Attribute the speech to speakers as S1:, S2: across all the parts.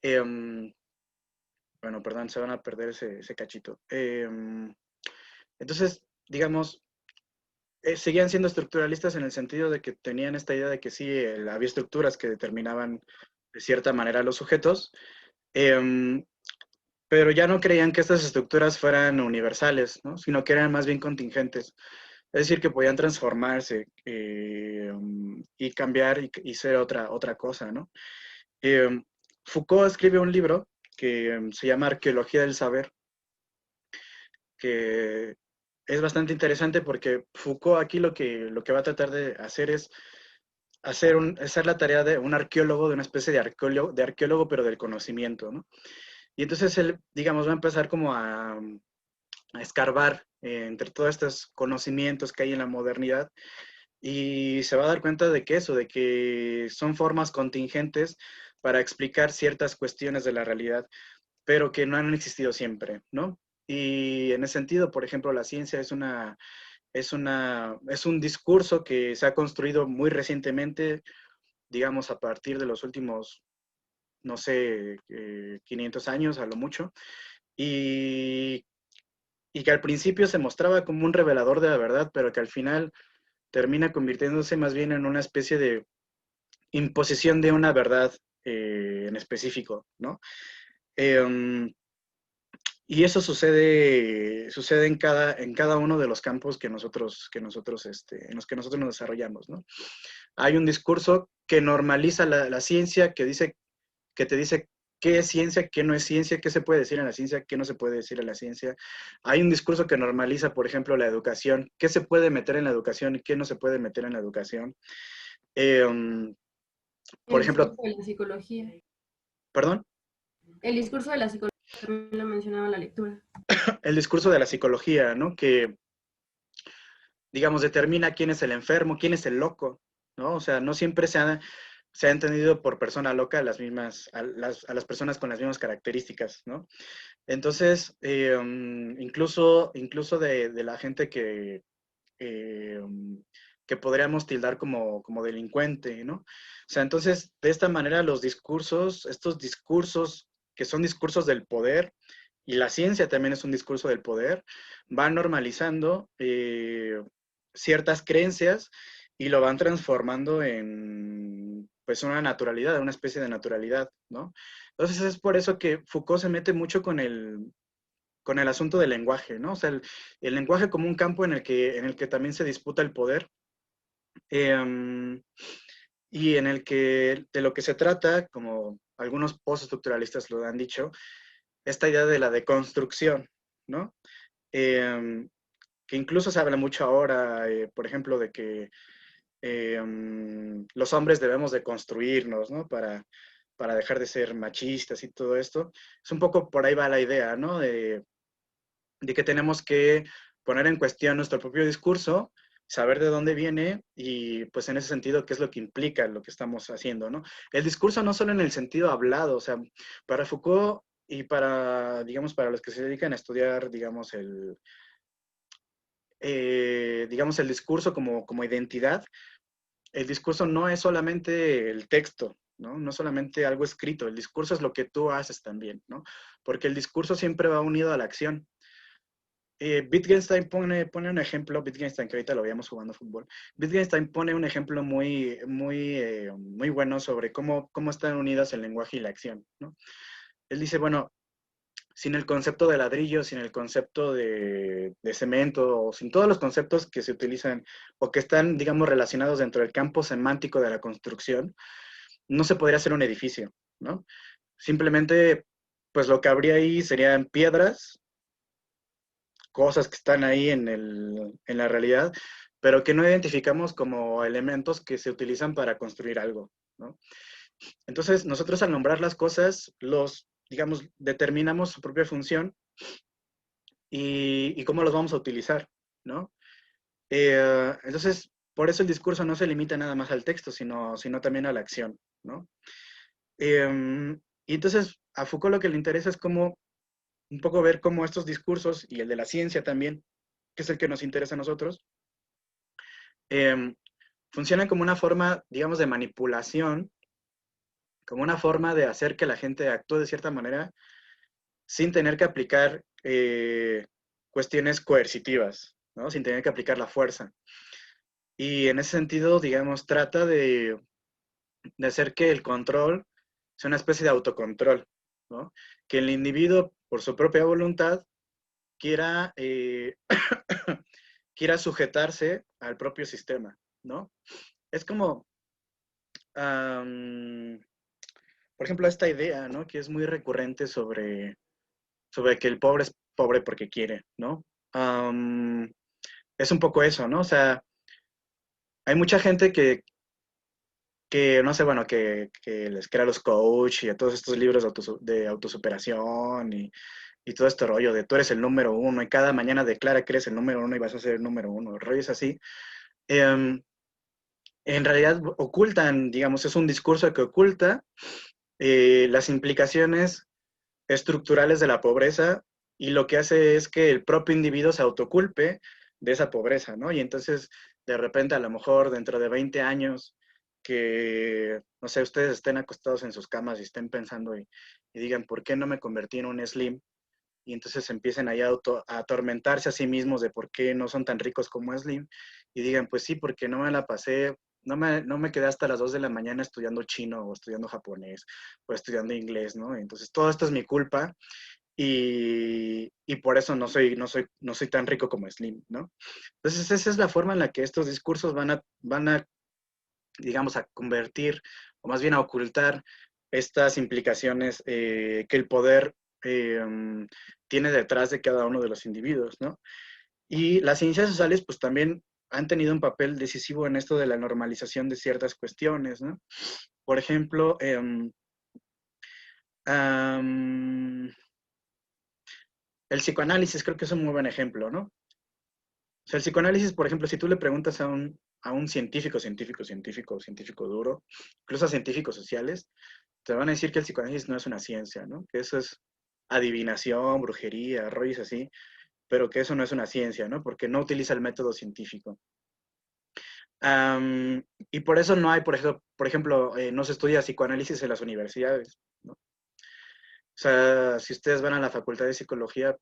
S1: Em, bueno, perdón, se van a perder ese cachito. Entonces, digamos, seguían siendo estructuralistas en el sentido de que tenían esta idea de que sí, había estructuras que determinaban de cierta manera los sujetos, em, pero ya no creían que estas estructuras fueran universales, ¿no? Sino que eran más bien contingentes. Es decir, que podían transformarse y cambiar y ser otra cosa, ¿no? Eh, Foucault escribe un libro que se llama Arqueología del Saber, que es bastante interesante porque Foucault aquí lo que va a tratar de hacer es hacer la tarea de un arqueólogo, de una especie de arqueólogo, pero del conocimiento, ¿no? Y entonces él, digamos, va a empezar como a escarbar entre todos estos conocimientos que hay en la modernidad y se va a dar cuenta de que eso, de que son formas contingentes para explicar ciertas cuestiones de la realidad, pero que no han existido siempre, ¿no? Y en ese sentido, por ejemplo, la ciencia es un discurso que se ha construido muy recientemente, digamos, a partir de los últimos, no sé, 500 años a lo mucho, y, y que al principio se mostraba como un revelador de la verdad, pero que al final termina convirtiéndose más bien en una especie de imposición de una verdad en específico, ¿no? Eh, y eso sucede en cada uno de los campos en los que nosotros nos desarrollamos, ¿no? Hay un discurso que normaliza la ciencia, que te dice qué es ciencia, qué no es ciencia, qué se puede decir en la ciencia, qué no se puede decir en la ciencia. Hay un discurso que normaliza, por ejemplo, la educación, qué se puede meter en la educación y qué no se puede meter en la educación. Eh, por
S2: El
S1: ejemplo,
S2: discurso de la psicología.
S1: perdón,
S2: El discurso de la psicología también lo mencionaba en la lectura.
S1: el discurso de la psicología, ¿no? Que, digamos, determina quién es el enfermo, quién es el loco, ¿no? O sea, no siempre se ha entendido por persona loca a las personas con las mismas características, ¿no? Entonces, incluso de la gente eh, que podríamos tildar como delincuente, ¿no? O sea, entonces, de esta manera estos discursos que son discursos del poder, y la ciencia también es un discurso del poder, van normalizando ciertas creencias y lo van transformando en pues una naturalidad, una especie de naturalidad, ¿no? Entonces es por eso que Foucault se mete mucho con el asunto del lenguaje, ¿no? O sea, el lenguaje como un campo en el que también se disputa el poder eh, y en el que de lo que se trata, como algunos postestructuralistas lo han dicho, esta idea de la deconstrucción, ¿no? Eh, que incluso se habla mucho ahora, por ejemplo, de que los hombres debemos de construirnos, ¿no? Para dejar de ser machistas y todo esto. Es un poco por ahí va la idea, ¿no? De que tenemos que poner en cuestión nuestro propio discurso, saber de dónde viene y pues en ese sentido qué es lo que implica lo que estamos haciendo, ¿no? El discurso no solo en el sentido hablado, o sea, para Foucault y para, digamos, para los que se dedican a estudiar, digamos, el discurso como identidad, el discurso no es solamente el texto, ¿no? No solamente algo escrito, el discurso es lo que tú haces también, ¿no? Porque el discurso siempre va unido a la acción. Wittgenstein pone un ejemplo, Wittgenstein, que ahorita lo veíamos jugando fútbol, Wittgenstein pone un ejemplo muy bueno sobre cómo están unidas el lenguaje y la acción, ¿no? Él dice, bueno, sin el concepto de ladrillo, sin el concepto de cemento, o sin todos los conceptos que se utilizan o que están, digamos, relacionados dentro del campo semántico de la construcción, no se podría hacer un edificio, ¿no? Simplemente, pues lo que habría ahí serían piedras, cosas que están ahí en la realidad, pero que no identificamos como elementos que se utilizan para construir algo, ¿no? Entonces, nosotros al nombrar las cosas, digamos, determinamos su propia función y cómo los vamos a utilizar, ¿no? Entonces, por eso el discurso no se limita nada más al texto, sino también a la acción, ¿no? Y entonces, a Foucault lo que le interesa es un poco ver cómo estos discursos, y el de la ciencia también, que es el que nos interesa a nosotros, eh, funcionan como una forma, digamos, de manipulación, como una forma de hacer que la gente actúe de cierta manera sin tener que aplicar cuestiones coercitivas, ¿no? Sin tener que aplicar la fuerza. Y en ese sentido, digamos, trata de hacer que el control sea una especie de autocontrol, ¿no? Que el individuo, por su propia voluntad, quiera, quiera sujetarse al propio sistema, ¿no? Es como, por ejemplo, esta idea, ¿no? Que es muy recurrente sobre que el pobre es pobre porque quiere, ¿no? Es un poco eso, ¿no? O sea, hay mucha gente que no sé, bueno, que les crea los coach y a todos estos libros de autosuperación y todo este rollo de tú eres el número uno y cada mañana declara que eres el número uno y vas a ser el número uno, rollos así. Eh, en realidad ocultan, digamos, es un discurso que oculta las implicaciones estructurales de la pobreza y lo que hace es que el propio individuo se autoculpe de esa pobreza, ¿no? Y entonces, de repente, a lo mejor dentro de 20 años, que, no sé, ustedes estén acostados en sus camas y estén pensando y digan, ¿por qué no me convertí en un slim? Y entonces empiecen ahí a atormentarse a sí mismos de por qué no son tan ricos como Slim, y digan, pues sí, porque no me la pasé, no me quedé hasta las 2 de la mañana estudiando chino o estudiando japonés o estudiando inglés, ¿no? Entonces todo esto es mi culpa y por eso no soy tan rico como Slim, ¿no? Entonces esa es la forma en la que estos discursos van a digamos, a convertir, o más bien a ocultar estas implicaciones que el poder eh, tiene detrás de cada uno de los individuos, ¿no? Y las ciencias sociales, pues también han tenido un papel decisivo en esto de la normalización de ciertas cuestiones, ¿no? Por ejemplo, el psicoanálisis creo que es un muy buen ejemplo, ¿no? O sea, el psicoanálisis, por ejemplo, si tú le preguntas a un científico duro, incluso a científicos sociales, te van a decir que el psicoanálisis no es una ciencia, ¿no? Que eso es adivinación, brujería, rollos así, pero que eso no es una ciencia, ¿no? Porque no utiliza el método científico. Y por eso no hay, por ejemplo, no se estudia psicoanálisis en las universidades, ¿no? O sea, si ustedes van a la Facultad de Psicología,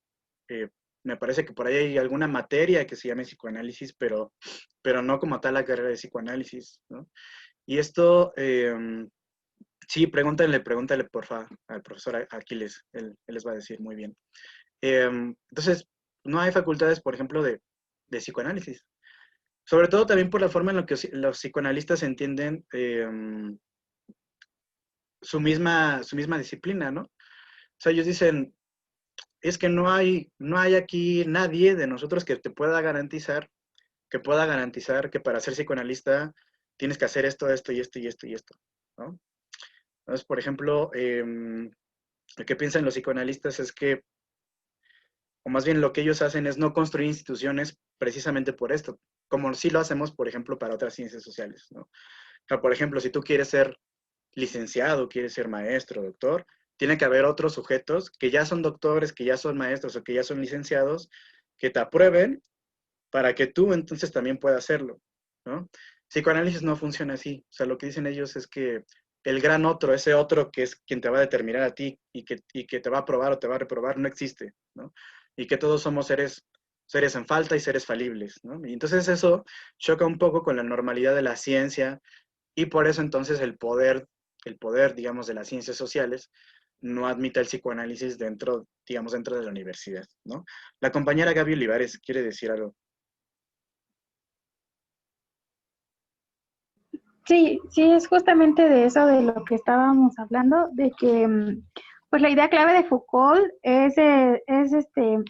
S1: eh, me parece que por ahí hay alguna materia que se llame psicoanálisis, pero no como tal la carrera de psicoanálisis, ¿no? Y esto, sí, pregúntale porfa al profesor Aquiles, él les va a decir muy bien. Entonces, no hay facultades, por ejemplo, de psicoanálisis. Sobre todo también por la forma en la que los psicoanalistas entienden su misma disciplina, ¿no? O sea, ellos dicen, es que no hay aquí nadie de nosotros que te pueda garantizar que para ser psicoanalista tienes que hacer esto, esto y esto y esto y esto, ¿no? Entonces, por ejemplo, lo que piensan los psicoanalistas es que, o más bien lo que ellos hacen es no construir instituciones precisamente por esto, como sí lo hacemos, por ejemplo, para otras ciencias sociales, ¿no? O sea, por ejemplo, si tú quieres ser licenciado, quieres ser maestro, doctor, tiene que haber otros sujetos que ya son doctores, que ya son maestros o que ya son licenciados, que te aprueben para que tú entonces también puedas hacerlo, ¿no? Psicoanálisis no funciona así. O sea, lo que dicen ellos es que el gran otro, ese otro que es quien te va a determinar a ti y que te va a aprobar o te va a reprobar, no existe, ¿no? Y que todos somos seres en falta y seres falibles, ¿no? Y entonces eso choca un poco con la normalidad de la ciencia y por eso entonces el poder, digamos, de las ciencias sociales no admite el psicoanálisis dentro de la universidad, ¿no? La compañera Gaby Olivares quiere decir algo.
S3: Sí, sí, es justamente de eso de lo que estábamos hablando, de que pues la idea clave de Foucault es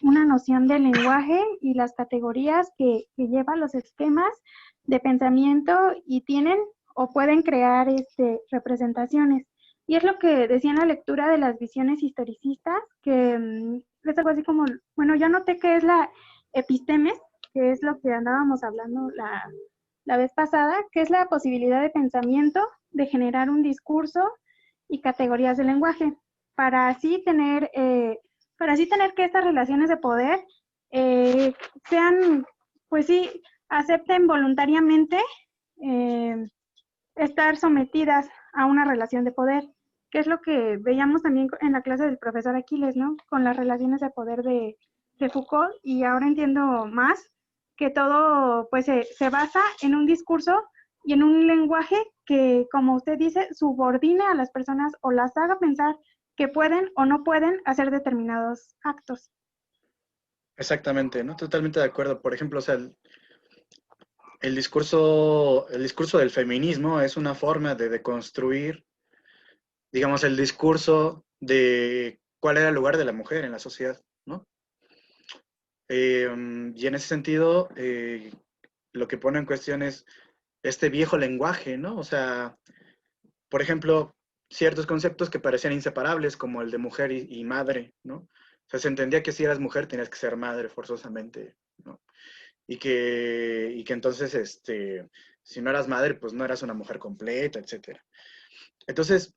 S3: una noción del lenguaje y las categorías que lleva los esquemas de pensamiento y tienen o pueden crear representaciones. Y es lo que decía en la lectura de las visiones historicistas, que es algo así como, bueno, yo noté que es la epistemes, que es lo que andábamos hablando la vez pasada, que es la posibilidad de pensamiento, de generar un discurso y categorías de lenguaje, para así tener, que estas relaciones de poder sean, pues sí, acepten voluntariamente eh, estar sometidas a una relación de poder. que es lo que veíamos también en la clase del profesor Aquiles, ¿no? Con las relaciones de poder de Foucault, y ahora entiendo más que todo pues se basa en un discurso y en un lenguaje que, como usted dice, subordine a las personas o las haga pensar que pueden o no pueden hacer determinados actos.
S1: Exactamente, ¿no? Totalmente de acuerdo. Por ejemplo, o sea, el discurso del feminismo es una forma de deconstruir, digamos, el discurso de cuál era el lugar de la mujer en la sociedad, ¿no? Y en ese sentido, lo que pone en cuestión es este viejo lenguaje, ¿no? O sea, por ejemplo, ciertos conceptos que parecían inseparables, como el de mujer y madre, ¿no? O sea, se entendía que si eras mujer tenías que ser madre forzosamente, ¿no? Y que entonces, si no eras madre, pues no eras una mujer completa, etcétera. Entonces,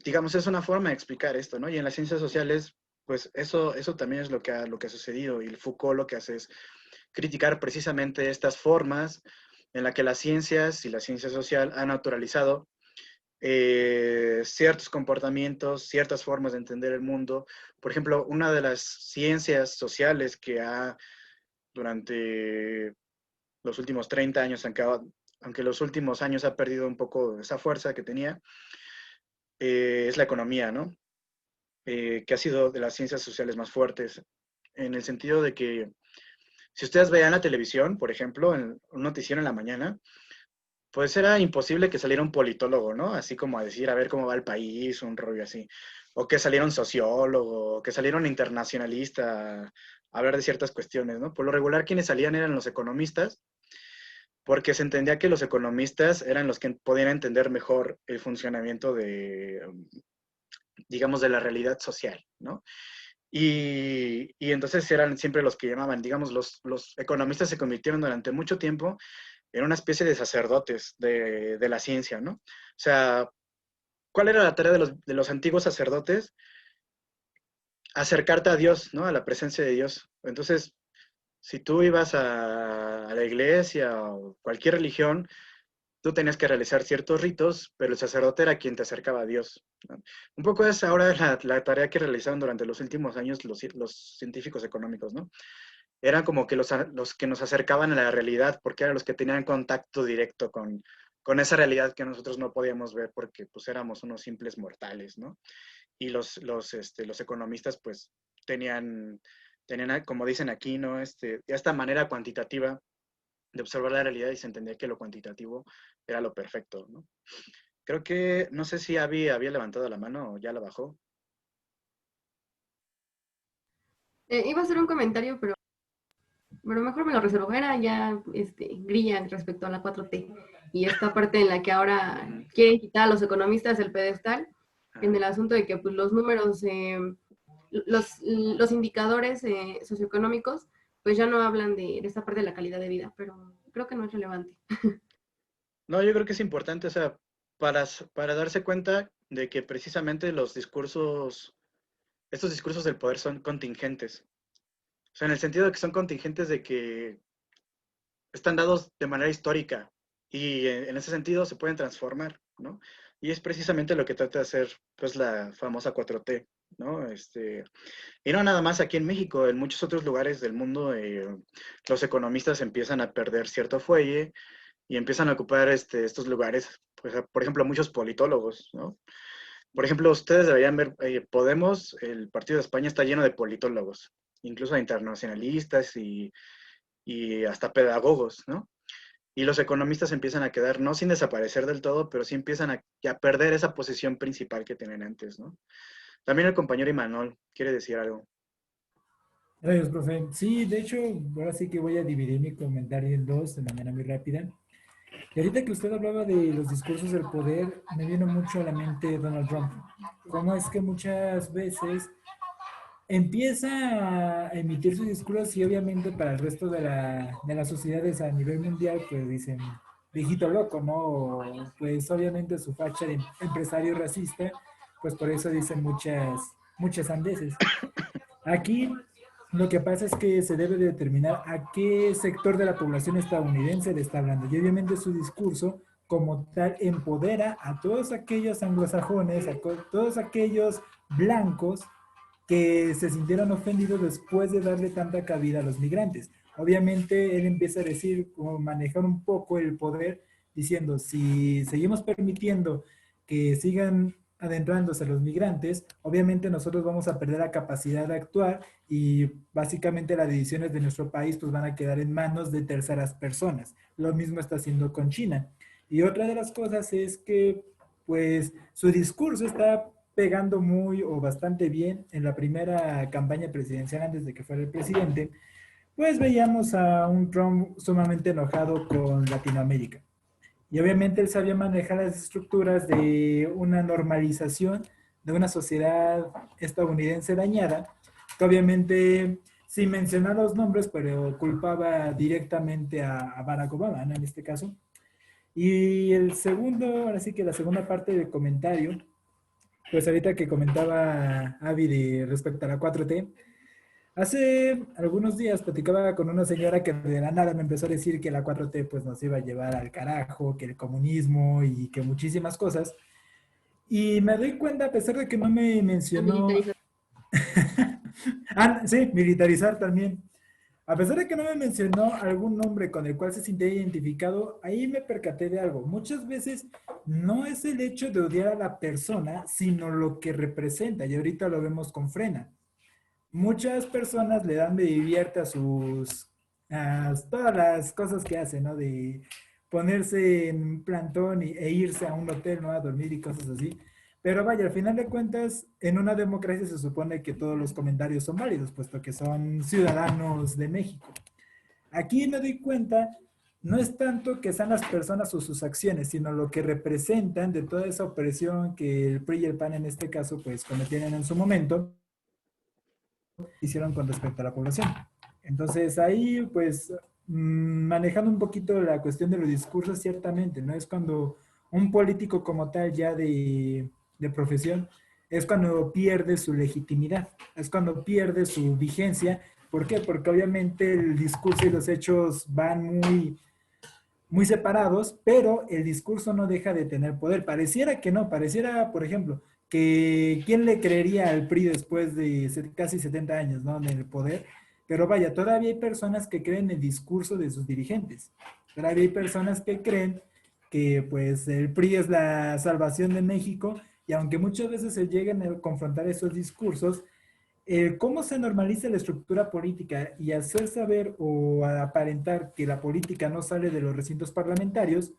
S1: digamos, es una forma de explicar esto, ¿no? Y en las ciencias sociales, pues eso también es lo que ha sucedido. Y el Foucault lo que hace es criticar precisamente estas formas en las que las ciencias y la ciencia social han naturalizado ciertos comportamientos, ciertas formas de entender el mundo. Por ejemplo, una de las ciencias sociales que durante los últimos 30 años, aunque los últimos años ha perdido un poco esa fuerza que tenía, es la economía, ¿no? Que ha sido de las ciencias sociales más fuertes, en el sentido de que si ustedes veían la televisión, por ejemplo, en un noticiero en la mañana, pues era imposible que saliera un politólogo, ¿no? Así como a decir, a ver cómo va el país, un rollo así. O que saliera un sociólogo, o que saliera un internacionalista a hablar de ciertas cuestiones, ¿no? Por lo regular, quienes salían eran los economistas, porque se entendía que los economistas eran los que podían entender mejor el funcionamiento digamos, de la realidad social, ¿no? Y entonces eran siempre los que llamaban, digamos, los economistas se convirtieron durante mucho tiempo en una especie de sacerdotes de la ciencia, ¿no? O sea, ¿cuál era la tarea de los antiguos sacerdotes? Acercarte a Dios, ¿no? A la presencia de Dios. Entonces, si tú ibas a la iglesia o cualquier religión, tú tenías que realizar ciertos ritos, pero el sacerdote era quien te acercaba a Dios, ¿no? Un poco es ahora la tarea que realizaron durante los últimos años los científicos económicos, ¿no? Eran como que los que nos acercaban a la realidad, porque eran los que tenían contacto directo con esa realidad que nosotros no podíamos ver porque pues éramos unos simples mortales, ¿no? Y los economistas pues tenían, como dicen aquí, ¿no? Esta manera cuantitativa de observar la realidad y se entendía que lo cuantitativo era lo perfecto, ¿no? Creo que, no sé si había levantado la mano o ya la bajó.
S2: Iba a hacer un comentario, pero mejor me lo reservo. Era ya grilla respecto a la 4T y esta parte en la que ahora quieren quitar a los economistas del pedestal, en el asunto de que pues, los números, los indicadores socioeconómicos, pues ya no hablan de esta parte de la calidad de vida, pero creo que no es relevante.
S1: No, yo creo que es importante, o sea, para darse cuenta de que precisamente estos discursos del poder son contingentes. O sea, en el sentido de que son contingentes de que están dados de manera histórica y en ese sentido se pueden transformar, ¿no? Y es precisamente lo que trata de hacer, pues, la famosa 4T, ¿no? Y no nada más aquí en México, en muchos otros lugares del mundo, los economistas empiezan a perder cierto fuelle y empiezan a ocupar estos lugares, pues, por ejemplo, muchos politólogos, ¿no? Por ejemplo, ustedes deberían ver, Podemos, el Partido de España está lleno de politólogos, incluso internacionalistas y hasta pedagogos, ¿no? Y los economistas empiezan a quedar, no sin desaparecer del todo, pero sí empiezan a perder esa posición principal que tenían antes, ¿no? También el compañero Imanol quiere decir algo.
S4: Gracias, profe. Sí, de hecho, ahora sí que voy a dividir mi comentario en dos de manera muy rápida. Y ahorita que usted hablaba de los discursos del poder, me vino mucho a la mente Donald Trump. Cómo es que muchas veces empieza a emitir sus discursos y obviamente para el resto de las sociedades a nivel mundial, pues dicen, viejito loco, ¿no? O, pues obviamente su facha de empresario racista, pues por eso dicen muchas sandeces. Aquí lo que pasa es que se debe determinar a qué sector de la población estadounidense le está hablando. Y obviamente su discurso como tal empodera a todos aquellos anglosajones, todos aquellos blancos que se sintieron ofendidos después de darle tanta cabida a los migrantes. Obviamente él empieza a decir, como manejar un poco el poder, diciendo, si seguimos permitiendo que sigan adentrándose los migrantes, obviamente nosotros vamos a perder la capacidad de actuar y básicamente las decisiones de nuestro país pues van a quedar en manos de terceras personas. Lo mismo está haciendo con China. Y otra de las cosas es que pues su discurso está pegando muy o bastante bien en la primera campaña presidencial antes de que fuera el presidente, pues veíamos a un Trump sumamente enojado con Latinoamérica. Y obviamente él sabía manejar las estructuras de una normalización de una sociedad estadounidense dañada, que obviamente, sin mencionar los nombres, pero culpaba directamente a Barack Obama, ¿no? En este caso. Y el segundo, ahora sí que la segunda parte del comentario, pues ahorita que comentaba Avi respecto a la 4T, hace algunos días platicaba con una señora que de la nada me empezó a decir que la 4T pues nos iba a llevar al carajo, que el comunismo y que muchísimas cosas. Y me doy cuenta, a pesar de que no me mencionó... sí, militarizar también. A pesar de que no me mencionó algún nombre con el cual se sintiera identificado, ahí me percaté de algo. Muchas veces no es el hecho de odiar a la persona, sino lo que representa. Y ahorita lo vemos con Frena. Muchas personas le dan de divierte a todas las cosas que hacen, ¿no? De ponerse en plantón e irse a un hotel, ¿no? A dormir y cosas así. Pero vaya, al final de cuentas, en una democracia se supone que todos los comentarios son válidos, puesto que son ciudadanos de México. Aquí me doy cuenta, no es tanto que sean las personas o sus acciones, sino lo que representan de toda esa opresión que el PRI y el PAN en este caso, pues cometieron en su momento, hicieron con respecto a la población. Entonces ahí, pues, manejando un poquito la cuestión de los discursos, ciertamente, ¿no? Es cuando un político como tal ya de profesión, es cuando pierde su legitimidad, es cuando pierde su vigencia. ¿Por qué? Porque obviamente el discurso y los hechos van muy separados, pero el discurso no deja de tener poder. Pareciera que no, pareciera, por ejemplo, que quién le creería al PRI después de casi 70 años, ¿no? En el poder. Pero vaya, todavía hay personas que creen el discurso de sus dirigentes. Todavía hay personas que creen que pues el PRI es la salvación de México y aunque muchas veces se lleguen a confrontar esos discursos, cómo se normaliza la estructura política y hacer saber o aparentar que la política no sale de los recintos parlamentarios,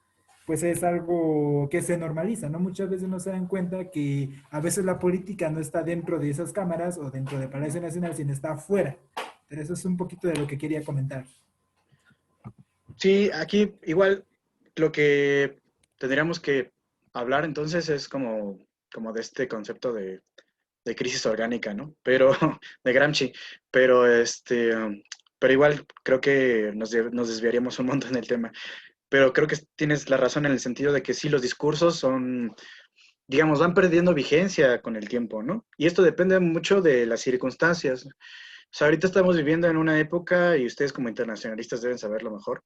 S4: pues es algo que se normaliza, ¿no? Muchas veces no se dan cuenta que a veces la política no está dentro de esas cámaras o dentro del Palacio Nacional, sino está afuera. Pero eso es un poquito de lo que quería comentar.
S1: Sí, aquí igual lo que tendríamos que hablar entonces es como de este concepto de crisis orgánica, ¿no? Pero, de Gramsci, pero pero igual creo que nos desviaríamos un montón del tema. Pero creo que tienes la razón en el sentido de que sí, los discursos son, digamos, van perdiendo vigencia con el tiempo, ¿no? Y esto depende mucho de las circunstancias. O sea, ahorita estamos viviendo en una época, y ustedes como internacionalistas deben saberlo mejor,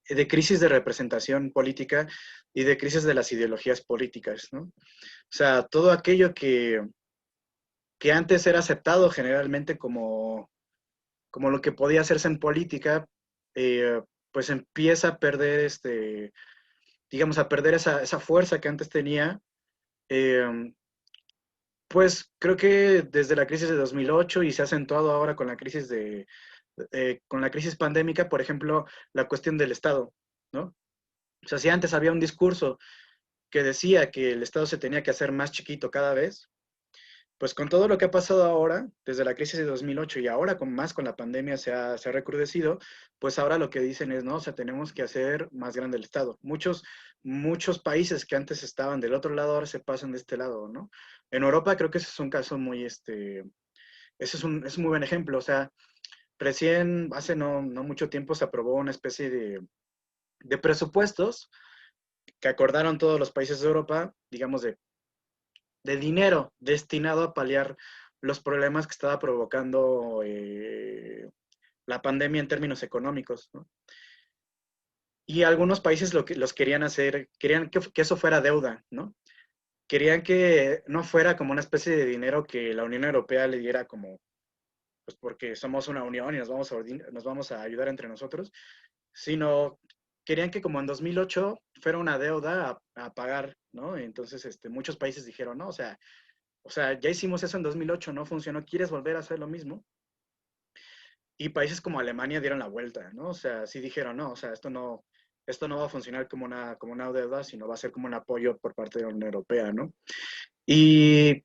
S1: de crisis de representación política y de crisis de las ideologías políticas, ¿no? O sea, todo aquello que antes era aceptado generalmente como lo que podía hacerse en política, pues empieza a perder, digamos, a perder esa fuerza que antes tenía. Eh, pues creo que desde la crisis de 2008 y se ha acentuado ahora con la crisis con la crisis pandémica, por ejemplo, la cuestión del Estado, ¿no? O sea, si antes había un discurso que decía que el Estado se tenía que hacer más chiquito cada vez, pues con todo lo que ha pasado ahora, desde la crisis de 2008 y ahora con la pandemia se ha recrudecido, pues ahora lo que dicen es, no, o sea, tenemos que hacer más grande el Estado. Muchos países que antes estaban del otro lado ahora se pasan de este lado, ¿no? En Europa creo que ese es un caso ese es un muy buen ejemplo, o sea, recién, hace no mucho tiempo se aprobó una especie de presupuestos que acordaron todos los países de Europa, digamos, de dinero destinado a paliar los problemas que estaba provocando la pandemia en términos económicos, ¿no? Y algunos países los querían hacer, querían que eso fuera deuda, ¿no? Querían que no fuera como una especie de dinero que la Unión Europea le diera como, pues porque somos una unión y nos vamos a ayudar entre nosotros, sino querían que como en 2008 fuera una deuda a pagar, ¿no? Entonces, muchos países dijeron, no, o sea, ya hicimos eso en 2008, no funcionó, ¿quieres volver a hacer lo mismo? Y países como Alemania dieron la vuelta, ¿no? O sea, sí dijeron, no, o sea, esto no va a funcionar como una deuda, sino va a ser como un apoyo por parte de la Unión Europea, ¿no? Y,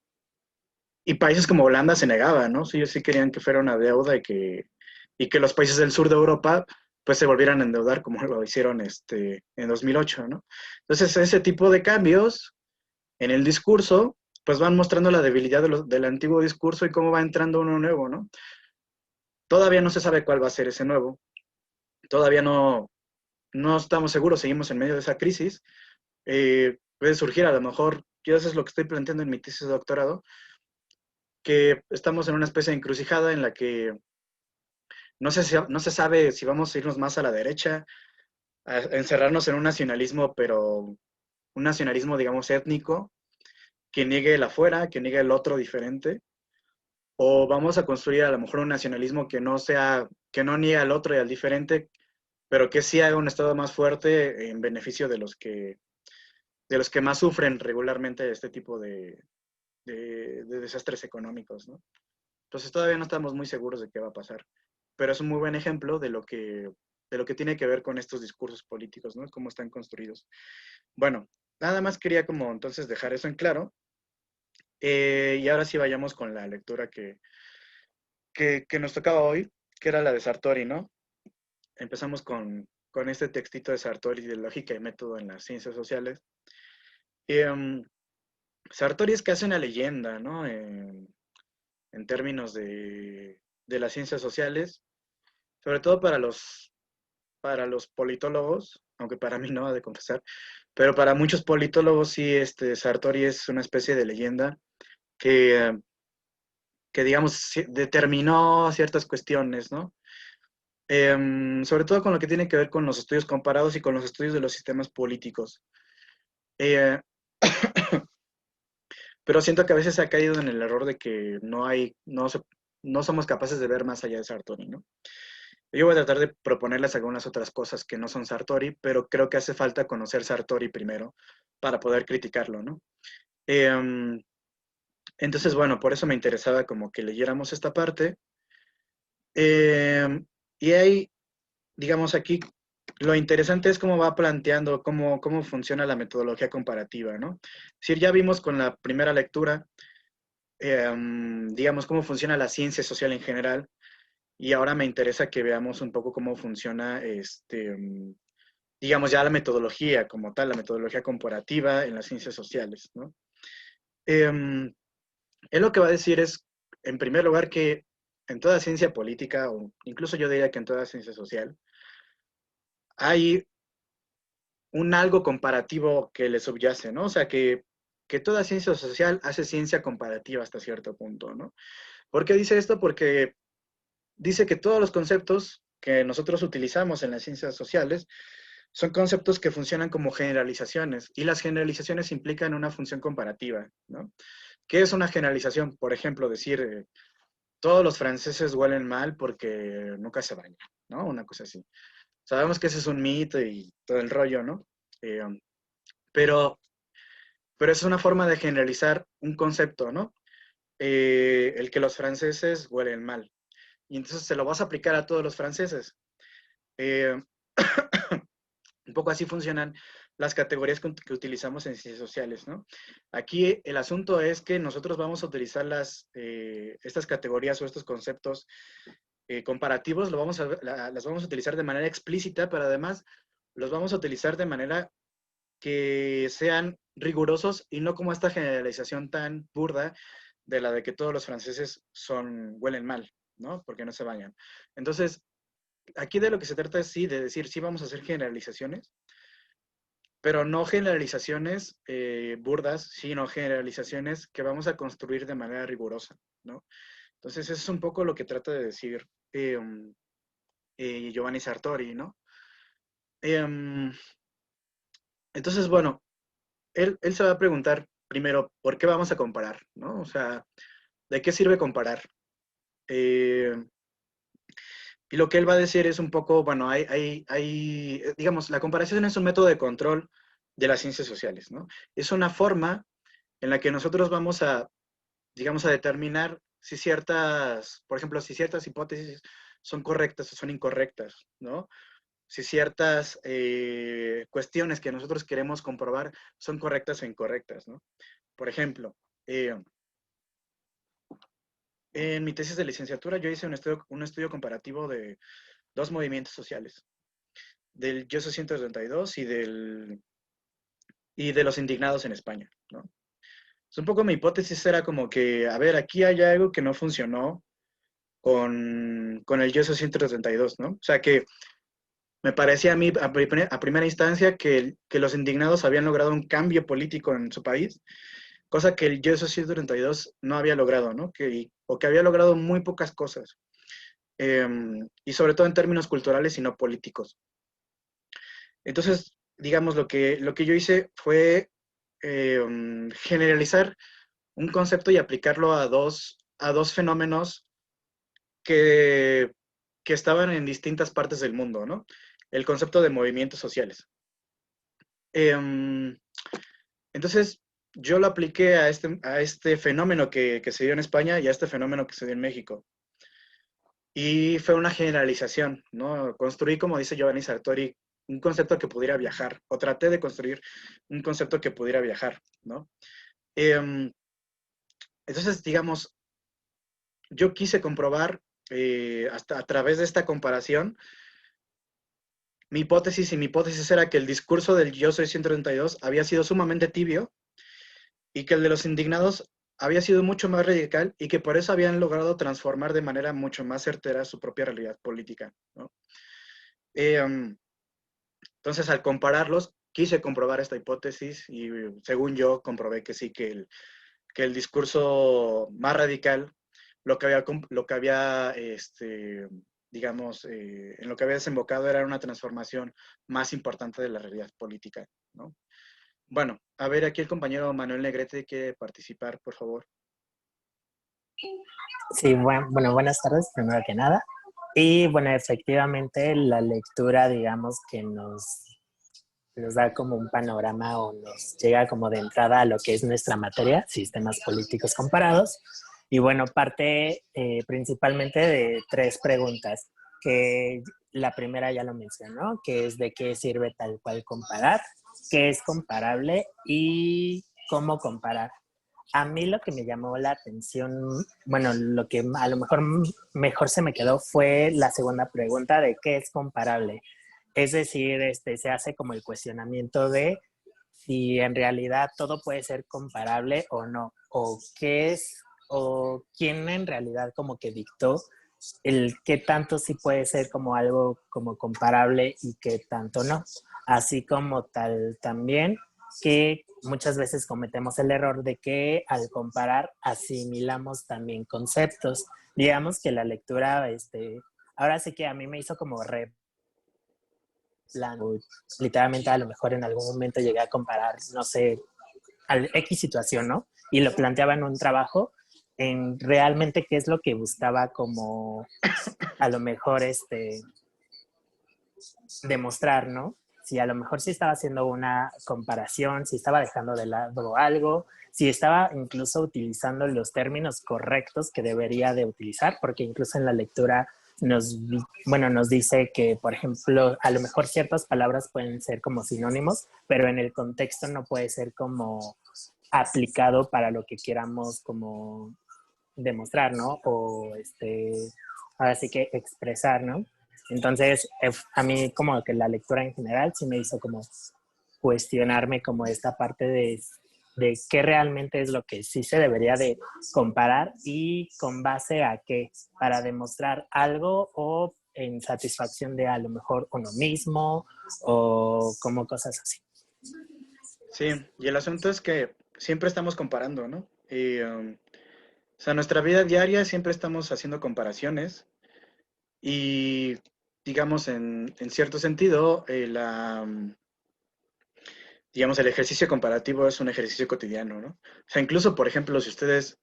S1: y países como Holanda se negaban, ¿no? Sí, sí querían que fuera una deuda y que los países del sur de Europa pues se volvieran a endeudar como lo hicieron en 2008, ¿no? Entonces, ese tipo de cambios en el discurso pues van mostrando la debilidad del antiguo discurso y cómo va entrando uno nuevo, ¿no? Todavía no se sabe cuál va a ser ese nuevo, todavía no estamos seguros, seguimos en medio de esa crisis. Puede surgir a lo mejor, yo eso es lo que estoy planteando en mi tesis de doctorado, que estamos en una especie de encrucijada en la que no se sabe si vamos a irnos más a la derecha, a encerrarnos en un nacionalismo, pero un nacionalismo, digamos, étnico, que niegue el afuera, que niegue el otro diferente, o vamos a construir a lo mejor un nacionalismo que no niegue al otro y al diferente, pero que sí haga un Estado más fuerte en beneficio de los que más sufren regularmente este tipo de desastres económicos, ¿no? Entonces todavía no estamos muy seguros de qué va a pasar, pero es un muy buen ejemplo de lo que tiene que ver con estos discursos políticos, ¿no? Cómo están construidos. Bueno, nada más quería como entonces dejar eso en claro. Y ahora sí vayamos con la lectura que nos tocaba hoy, que era la de Sartori, ¿no? Empezamos con este textito de Sartori de lógica y método en las ciencias sociales. Y, Sartori es casi una leyenda, ¿no? En términos de las ciencias sociales, sobre todo para los politólogos, aunque para mí no, ha de confesar, pero para muchos politólogos sí, Sartori es una especie de leyenda que, que digamos, determinó ciertas cuestiones, ¿no? Sobre todo con lo que tiene que ver con los estudios comparados y con los estudios de los sistemas políticos. Eh, pero siento que a veces se ha caído en el error de que no somos capaces de ver más allá de Sartori, ¿no? Yo voy a tratar de proponerles algunas otras cosas que no son Sartori, pero creo que hace falta conocer Sartori primero para poder criticarlo, ¿no? Eh, entonces, bueno, por eso me interesaba como que leyéramos esta parte. Eh, y ahí, digamos aquí, lo interesante es cómo va planteando, cómo funciona la metodología comparativa, ¿no? Es decir, ya vimos con la primera lectura, digamos, cómo funciona la ciencia social en general, y ahora me interesa que veamos un poco cómo funciona, digamos, ya la metodología como tal, la metodología comparativa en las ciencias sociales, ¿no? Él lo que va a decir es, en primer lugar, que en toda ciencia política, o incluso yo diría que en toda ciencia social, hay un algo comparativo que le subyace, ¿no? O sea, que toda ciencia social hace ciencia comparativa hasta cierto punto, ¿no? ¿Por qué dice esto? Porque dice que todos los conceptos que nosotros utilizamos en las ciencias sociales son conceptos que funcionan como generalizaciones y las generalizaciones implican una función comparativa, ¿no? ¿Qué es una generalización? Por ejemplo, decir, todos los franceses huelen mal porque nunca se bañan, ¿no? Una cosa así. Sabemos que ese es un mito y todo el rollo, ¿no? Eh, pero, pero es una forma de generalizar un concepto, ¿no? El que los franceses huelen mal. Y entonces se lo vas a aplicar a todos los franceses. Eh, un poco así funcionan las categorías que utilizamos en ciencias sociales, ¿no? Aquí el asunto es que nosotros vamos a utilizar estas categorías o estos conceptos comparativos, las vamos a utilizar de manera explícita, pero además los vamos a utilizar de manera que sean rigurosos y no como esta generalización tan burda de la de que todos los franceses huelen mal, ¿no? Porque no se bañan. Entonces, aquí de lo que se trata es sí, de decir, sí vamos a hacer generalizaciones, pero no generalizaciones burdas, sino generalizaciones que vamos a construir de manera rigurosa, ¿no? Entonces, eso es un poco lo que trata de decir Giovanni Sartori, ¿no? Em, entonces, bueno, él se va a preguntar primero, ¿por qué vamos a comparar? ¿No? O sea, ¿de qué sirve comparar? Eh, y lo que él va a decir es un poco, bueno, digamos, la comparación es un método de control de las ciencias sociales, ¿no? Es una forma en la que nosotros vamos a, digamos, a determinar si ciertas, por ejemplo, si ciertas hipótesis son correctas o son incorrectas, ¿no? Si ciertas cuestiones que nosotros queremos comprobar son correctas o incorrectas, ¿no? Por ejemplo, en mi tesis de licenciatura yo hice un estudio comparativo de dos movimientos sociales, del Yo 632 y de los indignados en España, ¿no? Es un poco mi hipótesis era como que, a ver, aquí hay algo que no funcionó con el Yo 632, ¿no? O sea que me parecía a mí a primera instancia que los indignados habían logrado un cambio político en su país, cosa que el Yo 632 no había logrado, ¿no? O que había logrado muy pocas cosas, y sobre todo en términos culturales y no políticos. Entonces, digamos, lo que yo hice fue generalizar un concepto y aplicarlo a dos fenómenos que, que estaban en distintas partes del mundo, ¿no? El concepto de movimientos sociales. Entonces, yo lo apliqué a este fenómeno que se dio en España y a este fenómeno que se dio en México. Y fue una generalización, ¿no? Construí, como dice Giovanni Sartori, un concepto que pudiera viajar, o traté de construir un concepto que pudiera viajar, ¿no? Entonces, digamos, yo quise comprobar hasta a través de esta comparación mi hipótesis era que el discurso del Yo Soy 132 había sido sumamente tibio y que el de los indignados había sido mucho más radical y que por eso habían logrado transformar de manera mucho más certera su propia realidad política, ¿no? Entonces, al compararlos, quise comprobar esta hipótesis y según yo comprobé que sí, que el discurso más radical, digamos, en lo que había desembocado era una transformación más importante de la realidad política, ¿no? Bueno, a ver, aquí el compañero Manuel Negrete quiere participar, por favor.
S5: Sí, bueno, buenas tardes, primero que nada. Y bueno, efectivamente la lectura, digamos, que nos da como un panorama o nos llega como de entrada a lo que es nuestra materia, sistemas políticos comparados. Y bueno, parte principalmente de tres preguntas, que la primera ya lo mencionó, que es de qué sirve tal cual comparar, qué es comparable y cómo comparar. A mí lo que me llamó la atención, bueno, lo que a lo mejor se me quedó fue la segunda pregunta de qué es comparable. Es decir, se hace como el cuestionamiento de si en realidad todo puede ser comparable o no, o qué es, o quién en realidad como que dictó el qué tanto sí puede ser como algo como comparable y qué tanto no. Así como tal también que muchas veces cometemos el error de que al comparar asimilamos también conceptos. Digamos que la lectura, ahora sí que a mí me hizo como literalmente a lo mejor en algún momento llegué a comparar, no sé, al X situación, ¿no? Y lo planteaba en un trabajo en realmente qué es lo que buscaba como a lo mejor demostrar, ¿no? Si a lo mejor sí estaba haciendo una comparación, si estaba dejando de lado algo, si estaba incluso utilizando los términos correctos que debería de utilizar, porque incluso en la lectura nos dice que, por ejemplo, a lo mejor ciertas palabras pueden ser como sinónimos, pero en el contexto no puede ser como aplicado para lo que queramos como demostrar, ¿no? O ahora sí que expresar, ¿no? Entonces, a mí como que la lectura en general sí me hizo como cuestionarme como esta parte de qué realmente es lo que sí se debería de comparar y con base a qué, para demostrar algo o en satisfacción de a lo mejor uno mismo o como cosas así.
S1: Sí, y el asunto es que siempre estamos comparando, ¿no? O sea, nuestra vida diaria siempre estamos haciendo comparaciones y digamos, en cierto sentido, digamos, el ejercicio comparativo es un ejercicio cotidiano, ¿no? O sea, incluso, por ejemplo, si ustedes,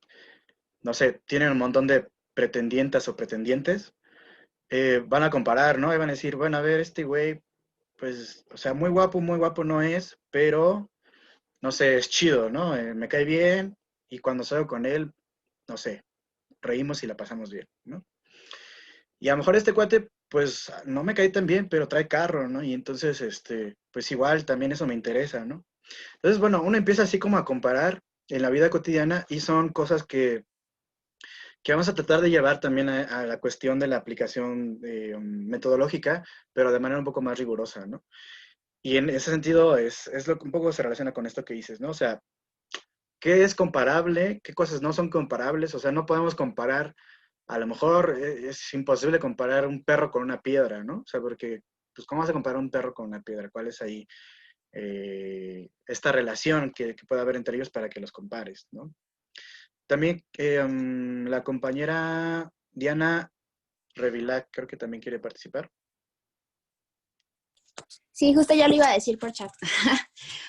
S1: no sé, tienen un montón de pretendientas o pretendientes, van a comparar, ¿no? Y van a decir, bueno, a ver, este güey, pues, o sea, muy guapo no es, pero, no sé, es chido, ¿no? Me cae bien y cuando salgo con él, no sé, reímos y la pasamos bien, ¿no? Y a lo mejor este cuate, pues, no me cae tan bien, pero trae carro, ¿no? Y entonces, pues igual también eso me interesa, ¿no? Entonces, bueno, uno empieza así como a comparar en la vida cotidiana y son cosas que vamos a tratar de llevar también a la cuestión de la aplicación metodológica, pero de manera un poco más rigurosa, ¿no? Y en ese sentido es lo que un poco se relaciona con esto que dices, ¿no? O sea, ¿qué es comparable? ¿Qué cosas no son comparables? O sea, no podemos comparar, a lo mejor es imposible comparar un perro con una piedra, ¿no? O sea, porque, pues, ¿cómo vas a comparar un perro con una piedra? ¿Cuál es ahí esta relación que puede haber entre ellos para que los compares, ¿no? También la compañera Diana Revilac creo que también quiere participar.
S6: Sí, justo ya lo iba a decir por chat.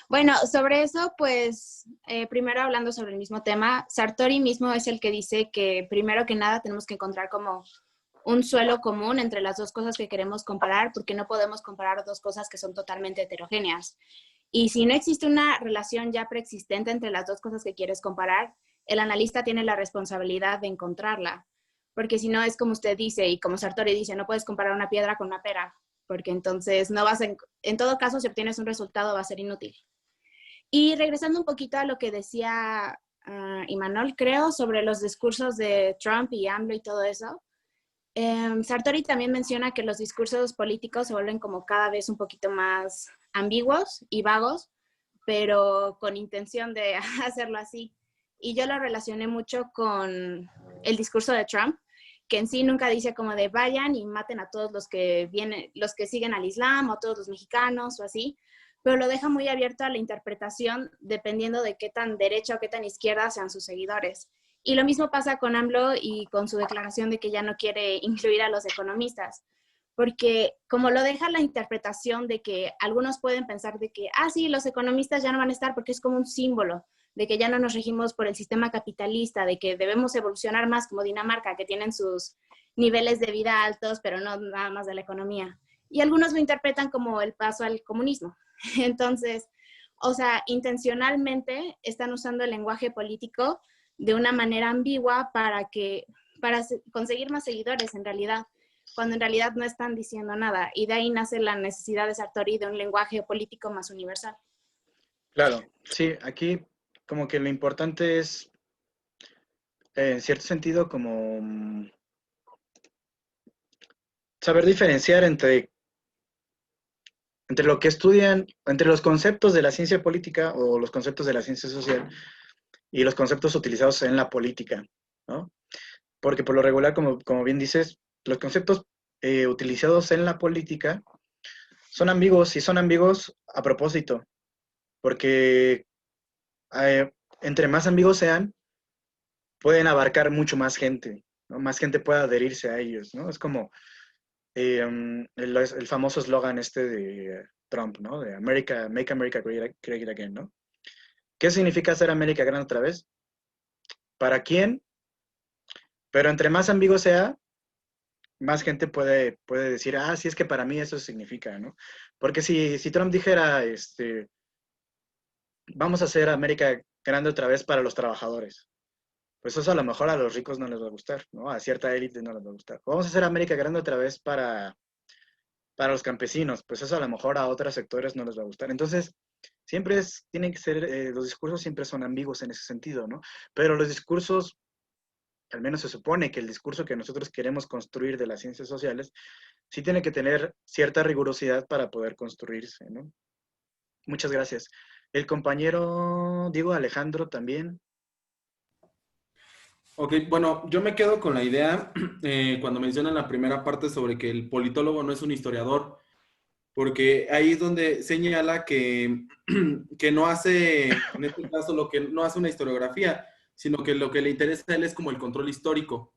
S6: Bueno, sobre eso, pues, primero hablando sobre el mismo tema, Sartori mismo es el que dice que primero que nada tenemos que encontrar como un suelo común entre las dos cosas que queremos comparar, porque no podemos comparar dos cosas que son totalmente heterogéneas. Y si no existe una relación ya preexistente entre las dos cosas que quieres comparar, el analista tiene la responsabilidad de encontrarla. Porque si no, es como usted dice, y como Sartori dice, no puedes comparar una piedra con una pera, porque entonces no vas a, en todo caso, si obtienes un resultado va a ser inútil. Y regresando un poquito a lo que decía Imanol, creo, sobre los discursos de Trump y AMLO y todo eso, Sartori también menciona que los discursos políticos se vuelven como cada vez un poquito más ambiguos y vagos, pero con intención de hacerlo así. Y yo lo relacioné mucho con el discurso de Trump, que en sí nunca dice como de vayan y maten a todos los que vienen, los que siguen al Islam o a todos los mexicanos o así, pero lo deja muy abierto a la interpretación dependiendo de qué tan derecha o qué tan izquierda sean sus seguidores. Y lo mismo pasa con AMLO y con su declaración de que ya no quiere incluir a los economistas, porque como lo deja la interpretación de que algunos pueden pensar de que, sí, los economistas ya no van a estar porque es como un símbolo de que ya no nos regimos por el sistema capitalista, de que debemos evolucionar más como Dinamarca, que tienen sus niveles de vida altos, pero no nada más de la economía. Y algunos lo interpretan como el paso al comunismo. Entonces, o sea, intencionalmente están usando el lenguaje político de una manera ambigua para conseguir más seguidores en realidad, cuando en realidad no están diciendo nada. Y de ahí nace la necesidad de Sartori de un lenguaje político más universal.
S1: Claro, sí, aquí como que lo importante es, en cierto sentido, como saber diferenciar entre lo que estudian, entre los conceptos de la ciencia política o los conceptos de la ciencia social y los conceptos utilizados en la política, ¿no? Porque por lo regular, como bien dices, los conceptos utilizados en la política son ambiguos y son ambiguos a propósito, porque entre más ambiguos sean, pueden abarcar mucho más gente, ¿no? Más gente puede adherirse a ellos, ¿no? Es como el famoso eslogan de Trump, ¿no? De America, Make America Great Again, ¿no? ¿Qué significa hacer América grande otra vez? ¿Para quién? Pero entre más ambiguo sea, más gente puede decir, sí, es que para mí eso significa, ¿no? Porque si Trump dijera, vamos a hacer América grande otra vez para los trabajadores, pues eso a lo mejor a los ricos no les va a gustar, ¿no? A cierta élite no les va a gustar. Vamos a hacer América grande otra vez para los campesinos, pues eso a lo mejor a otros sectores no les va a gustar. Entonces, tienen que ser, los discursos siempre son ambiguos en ese sentido, ¿no? Pero los discursos, al menos se supone que el discurso que nosotros queremos construir de las ciencias sociales, sí tiene que tener cierta rigurosidad para poder construirse, ¿no? Muchas gracias. El compañero Diego Alejandro también.
S7: Ok, bueno, yo me quedo con la idea cuando mencionan la primera parte sobre que el politólogo no es un historiador, porque ahí es donde señala que no hace, en este caso, no hace una historiografía, sino que lo que le interesa a él es como el control histórico.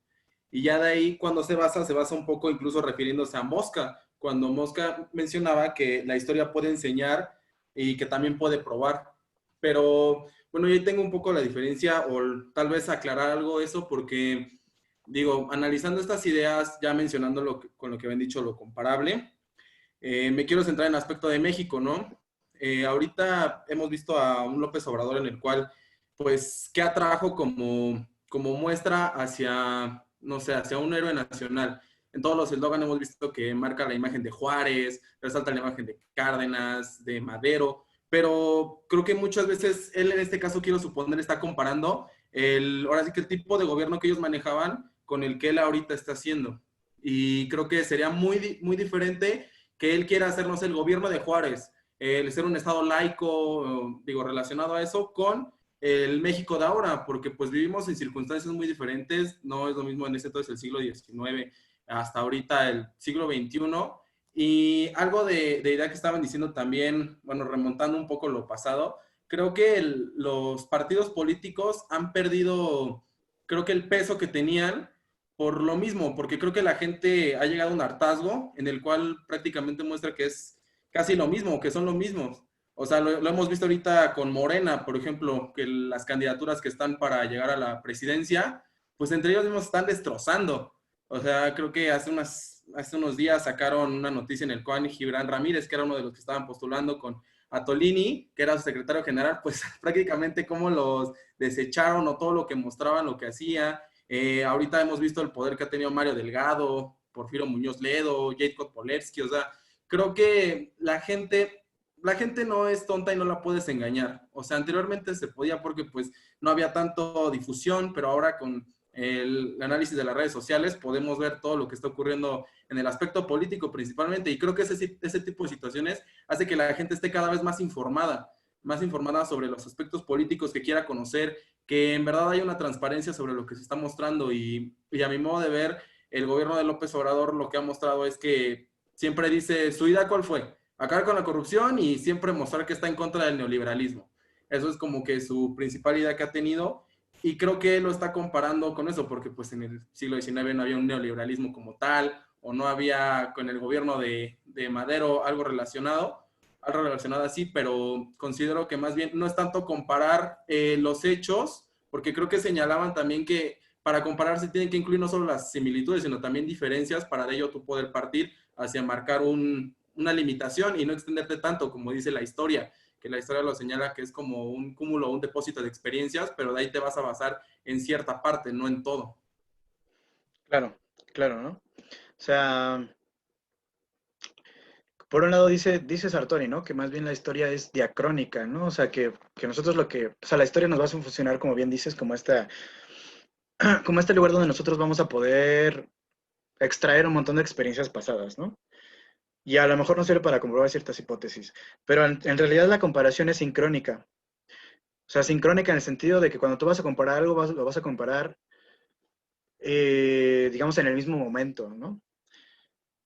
S7: Y ya de ahí, cuando se basa un poco incluso refiriéndose a Mosca, cuando Mosca mencionaba que la historia puede enseñar y que también puede probar. Pero bueno, yo ahí tengo un poco la diferencia o tal vez aclarar algo eso porque, digo, analizando estas ideas, ya mencionando con lo que habían dicho, lo comparable, me quiero centrar en el aspecto de México, ¿no? Ahorita hemos visto a un López Obrador en el cual, pues, ¿qué atrajo como muestra hacia, no sé, hacia un héroe nacional? En todos los eslóganes hemos visto que marca la imagen de Juárez, resalta la imagen de Cárdenas, de Madero, pero creo que muchas veces él en este caso, quiero suponer, está comparando ahora sí que el tipo de gobierno que ellos manejaban con el que él ahorita está haciendo. Y creo que sería muy diferente que él quiera hacernos el gobierno de Juárez, el ser un estado laico, digo, relacionado a eso, con el México de ahora, porque pues vivimos en circunstancias muy diferentes, no es lo mismo en ese entonces el siglo XIX hasta ahorita el siglo XXI, y algo de idea que estaban diciendo también, bueno, remontando un poco lo pasado, creo que los partidos políticos han perdido, creo que el peso que tenían por lo mismo, porque creo que la gente ha llegado a un hartazgo en el cual prácticamente muestra que es casi lo mismo, que son lo mismos. O sea, lo hemos visto ahorita con Morena, por ejemplo, que las candidaturas que están para llegar a la presidencia, pues entre ellos mismos están destrozando. O sea, creo que hace unos días sacaron una noticia en el cual Gibran Ramírez, que era uno de los que estaban postulando con Atolini, que era su secretario general, pues prácticamente cómo los desecharon o todo lo que mostraban, lo que hacía. Ahorita hemos visto el poder que ha tenido Mario Delgado, Porfirio Muñoz Ledo, Jacob Polevsky. O sea, creo que la gente no es tonta y no la puedes engañar. O sea, anteriormente se podía porque pues no había tanto difusión, pero ahora con el análisis de las redes sociales podemos ver todo lo que está ocurriendo en el aspecto político principalmente, y creo que ese tipo de situaciones hace que la gente esté cada vez más informada sobre los aspectos políticos que quiera conocer, que en verdad hay una transparencia sobre lo que se está mostrando, y a mi modo de ver, el gobierno de López Obrador lo que ha mostrado es que siempre dice, ¿su idea cuál fue? Acabar con la corrupción y siempre mostrar que está en contra del neoliberalismo. Eso es como que su principal idea que ha tenido, y creo que él lo está comparando con eso, porque pues en el siglo XIX no había un neoliberalismo como tal, o no había con el gobierno de Madero algo relacionado así, pero considero que más bien no es tanto comparar los hechos, porque creo que señalaban también que para comparar se tienen que incluir no solo las similitudes, sino también diferencias, para de ello tú poder partir hacia marcar una limitación y no extenderte tanto, como dice la historia, que la historia lo señala que es como un cúmulo, un depósito de experiencias, pero de ahí te vas a basar en cierta parte, no en todo.
S1: Claro, claro, ¿no? O sea, por un lado dice Sartori, ¿no? Que más bien la historia es diacrónica, ¿no? O sea, que nosotros o sea, la historia nos va a funcionar, como bien dices, como como este lugar donde nosotros vamos a poder extraer un montón de experiencias pasadas, ¿no? Y a lo mejor no sirve para comprobar ciertas hipótesis, pero en realidad la comparación es sincrónica. O sea, sincrónica en el sentido de que cuando tú vas a comparar algo, lo vas a comparar, digamos, en el mismo momento, ¿no?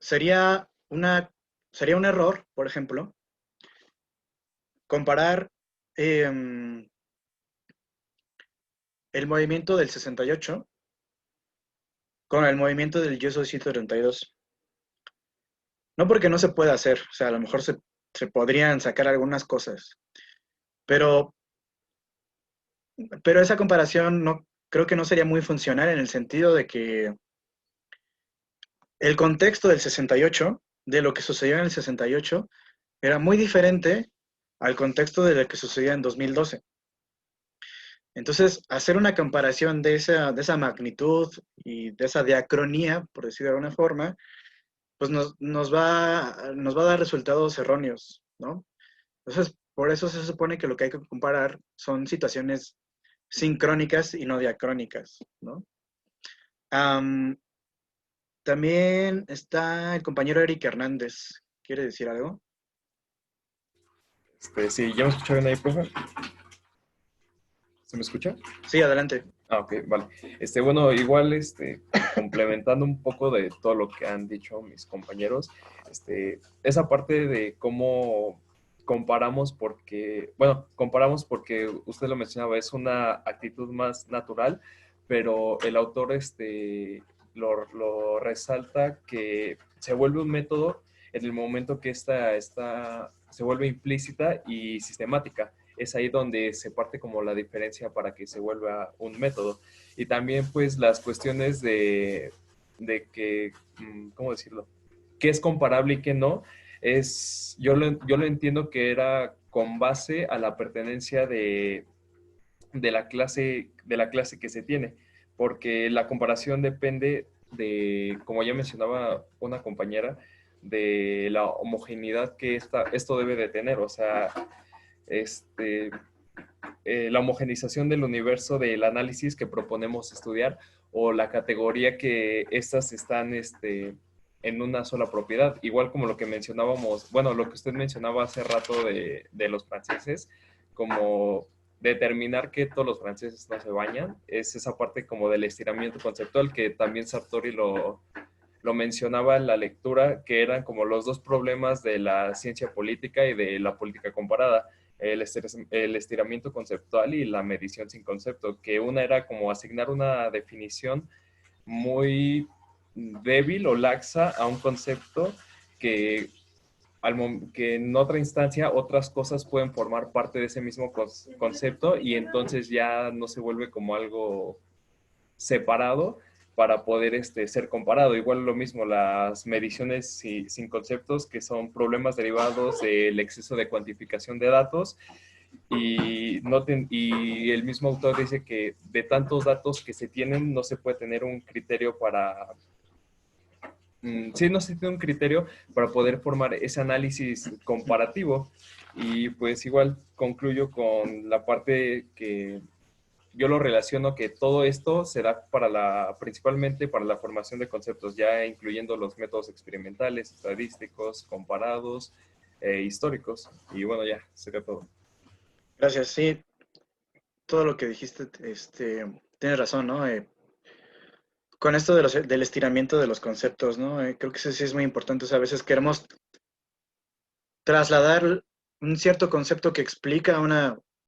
S1: Sería un error, por ejemplo, comparar el movimiento del 68 con el movimiento del YOSO 132. No porque no se pueda hacer, o sea, a lo mejor se podrían sacar algunas cosas, pero esa comparación creo que no sería muy funcional en el sentido de que el contexto del 68, de lo que sucedió en el 68, era muy diferente al contexto de lo que sucedía en 2012. Entonces, hacer una comparación de esa magnitud y de esa diacronía, por decirlo de alguna forma, pues nos va a dar resultados erróneos, ¿no? Entonces, por eso se supone que lo que hay que comparar son situaciones sincrónicas y no diacrónicas, ¿no? También está el compañero Eric Hernández. ¿Quiere decir algo?
S8: Sí, ¿ya me escucha bien ahí, profe? ¿Se me escucha?
S1: Sí, adelante.
S8: Ah, ok, vale. Bueno, igual, complementando un poco de todo lo que han dicho mis compañeros, esa parte de cómo comparamos porque usted lo mencionaba, es una actitud más natural, pero el autor, lo resalta que se vuelve un método en el momento que se vuelve implícita y sistemática. Es ahí donde se parte como la diferencia para que se vuelva un método. Y también pues las cuestiones de que, ¿cómo decirlo? ¿Qué es comparable y qué no? Yo lo entiendo que era con base a la pertenencia de la clase que se tiene, porque la comparación depende de, como ya mencionaba una compañera, de la homogeneidad que esto debe de tener. O sea, la homogenización del universo del análisis que proponemos estudiar, o la categoría que estas están en una sola propiedad. Igual como lo que mencionábamos, bueno, lo que usted mencionaba hace rato de los franceses, como determinar que todos los franceses no se bañan, es esa parte como del estiramiento conceptual que también Sartori lo mencionaba en la lectura, que eran como los dos problemas de la ciencia política y de la política comparada: el estiramiento conceptual y la medición sin concepto, que una era como asignar una definición muy débil o laxa a un concepto que, que en otra instancia otras cosas pueden formar parte de ese mismo concepto, y entonces ya no se vuelve como algo separado para poder ser comparado. Igual lo mismo, las mediciones sin conceptos, que son problemas derivados del exceso de cuantificación de datos, y el mismo autor dice que de tantos datos que se tienen no se puede tener un criterio para... Sí, no se tiene un criterio para poder formar ese análisis comparativo. Y pues igual concluyo con la parte que yo lo relaciono, que todo esto se da principalmente para la formación de conceptos, ya incluyendo los métodos experimentales, estadísticos, comparados, históricos. Y bueno, ya, sería todo.
S1: Gracias, sí, todo lo que dijiste, tienes razón, ¿no? Con esto del estiramiento de los conceptos, ¿no? Creo que eso sí es muy importante. O sea, a veces queremos trasladar un cierto concepto que explica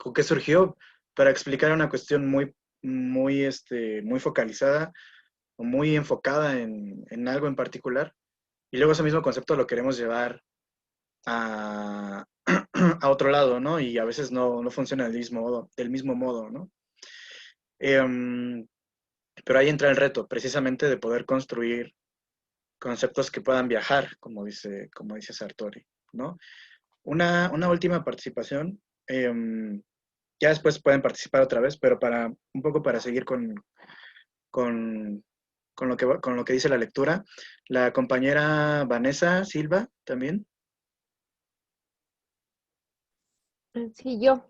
S1: o que surgió para explicar una cuestión muy focalizada o muy enfocada en algo en particular. Y luego ese mismo concepto lo queremos llevar a, a otro lado, ¿no? Y a veces no funciona del mismo modo, ¿no? Pero ahí entra el reto, precisamente, de poder construir conceptos que puedan viajar, como dice Sartori, ¿no? Una última participación, ya después pueden participar otra vez, pero un poco para seguir con con lo que dice la lectura, la compañera Vanessa Silva también.
S9: Sí, yo.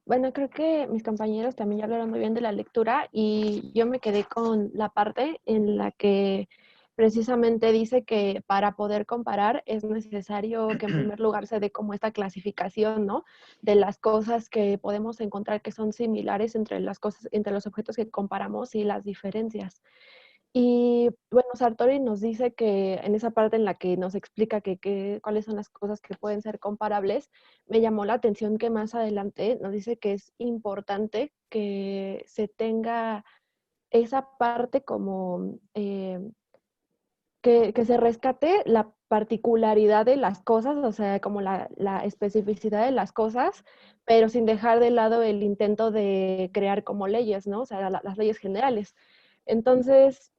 S9: Bueno, creo que mis compañeros también ya hablaron muy bien de la lectura, y yo me quedé con la parte en la que precisamente dice que para poder comparar es necesario que en primer lugar se dé como esta clasificación, ¿no? De las cosas que podemos encontrar que son similares entre las cosas, entre los objetos que comparamos, y las diferencias. Y bueno, Sartori nos dice que en esa parte en la que nos explica cuáles son las cosas que pueden ser comparables, me llamó la atención que más adelante nos dice que es importante que se tenga esa parte como que se rescate la particularidad de las cosas, o sea, como la especificidad de las cosas, pero sin dejar de lado el intento de crear como leyes, ¿no? O sea, las leyes generales. Entonces,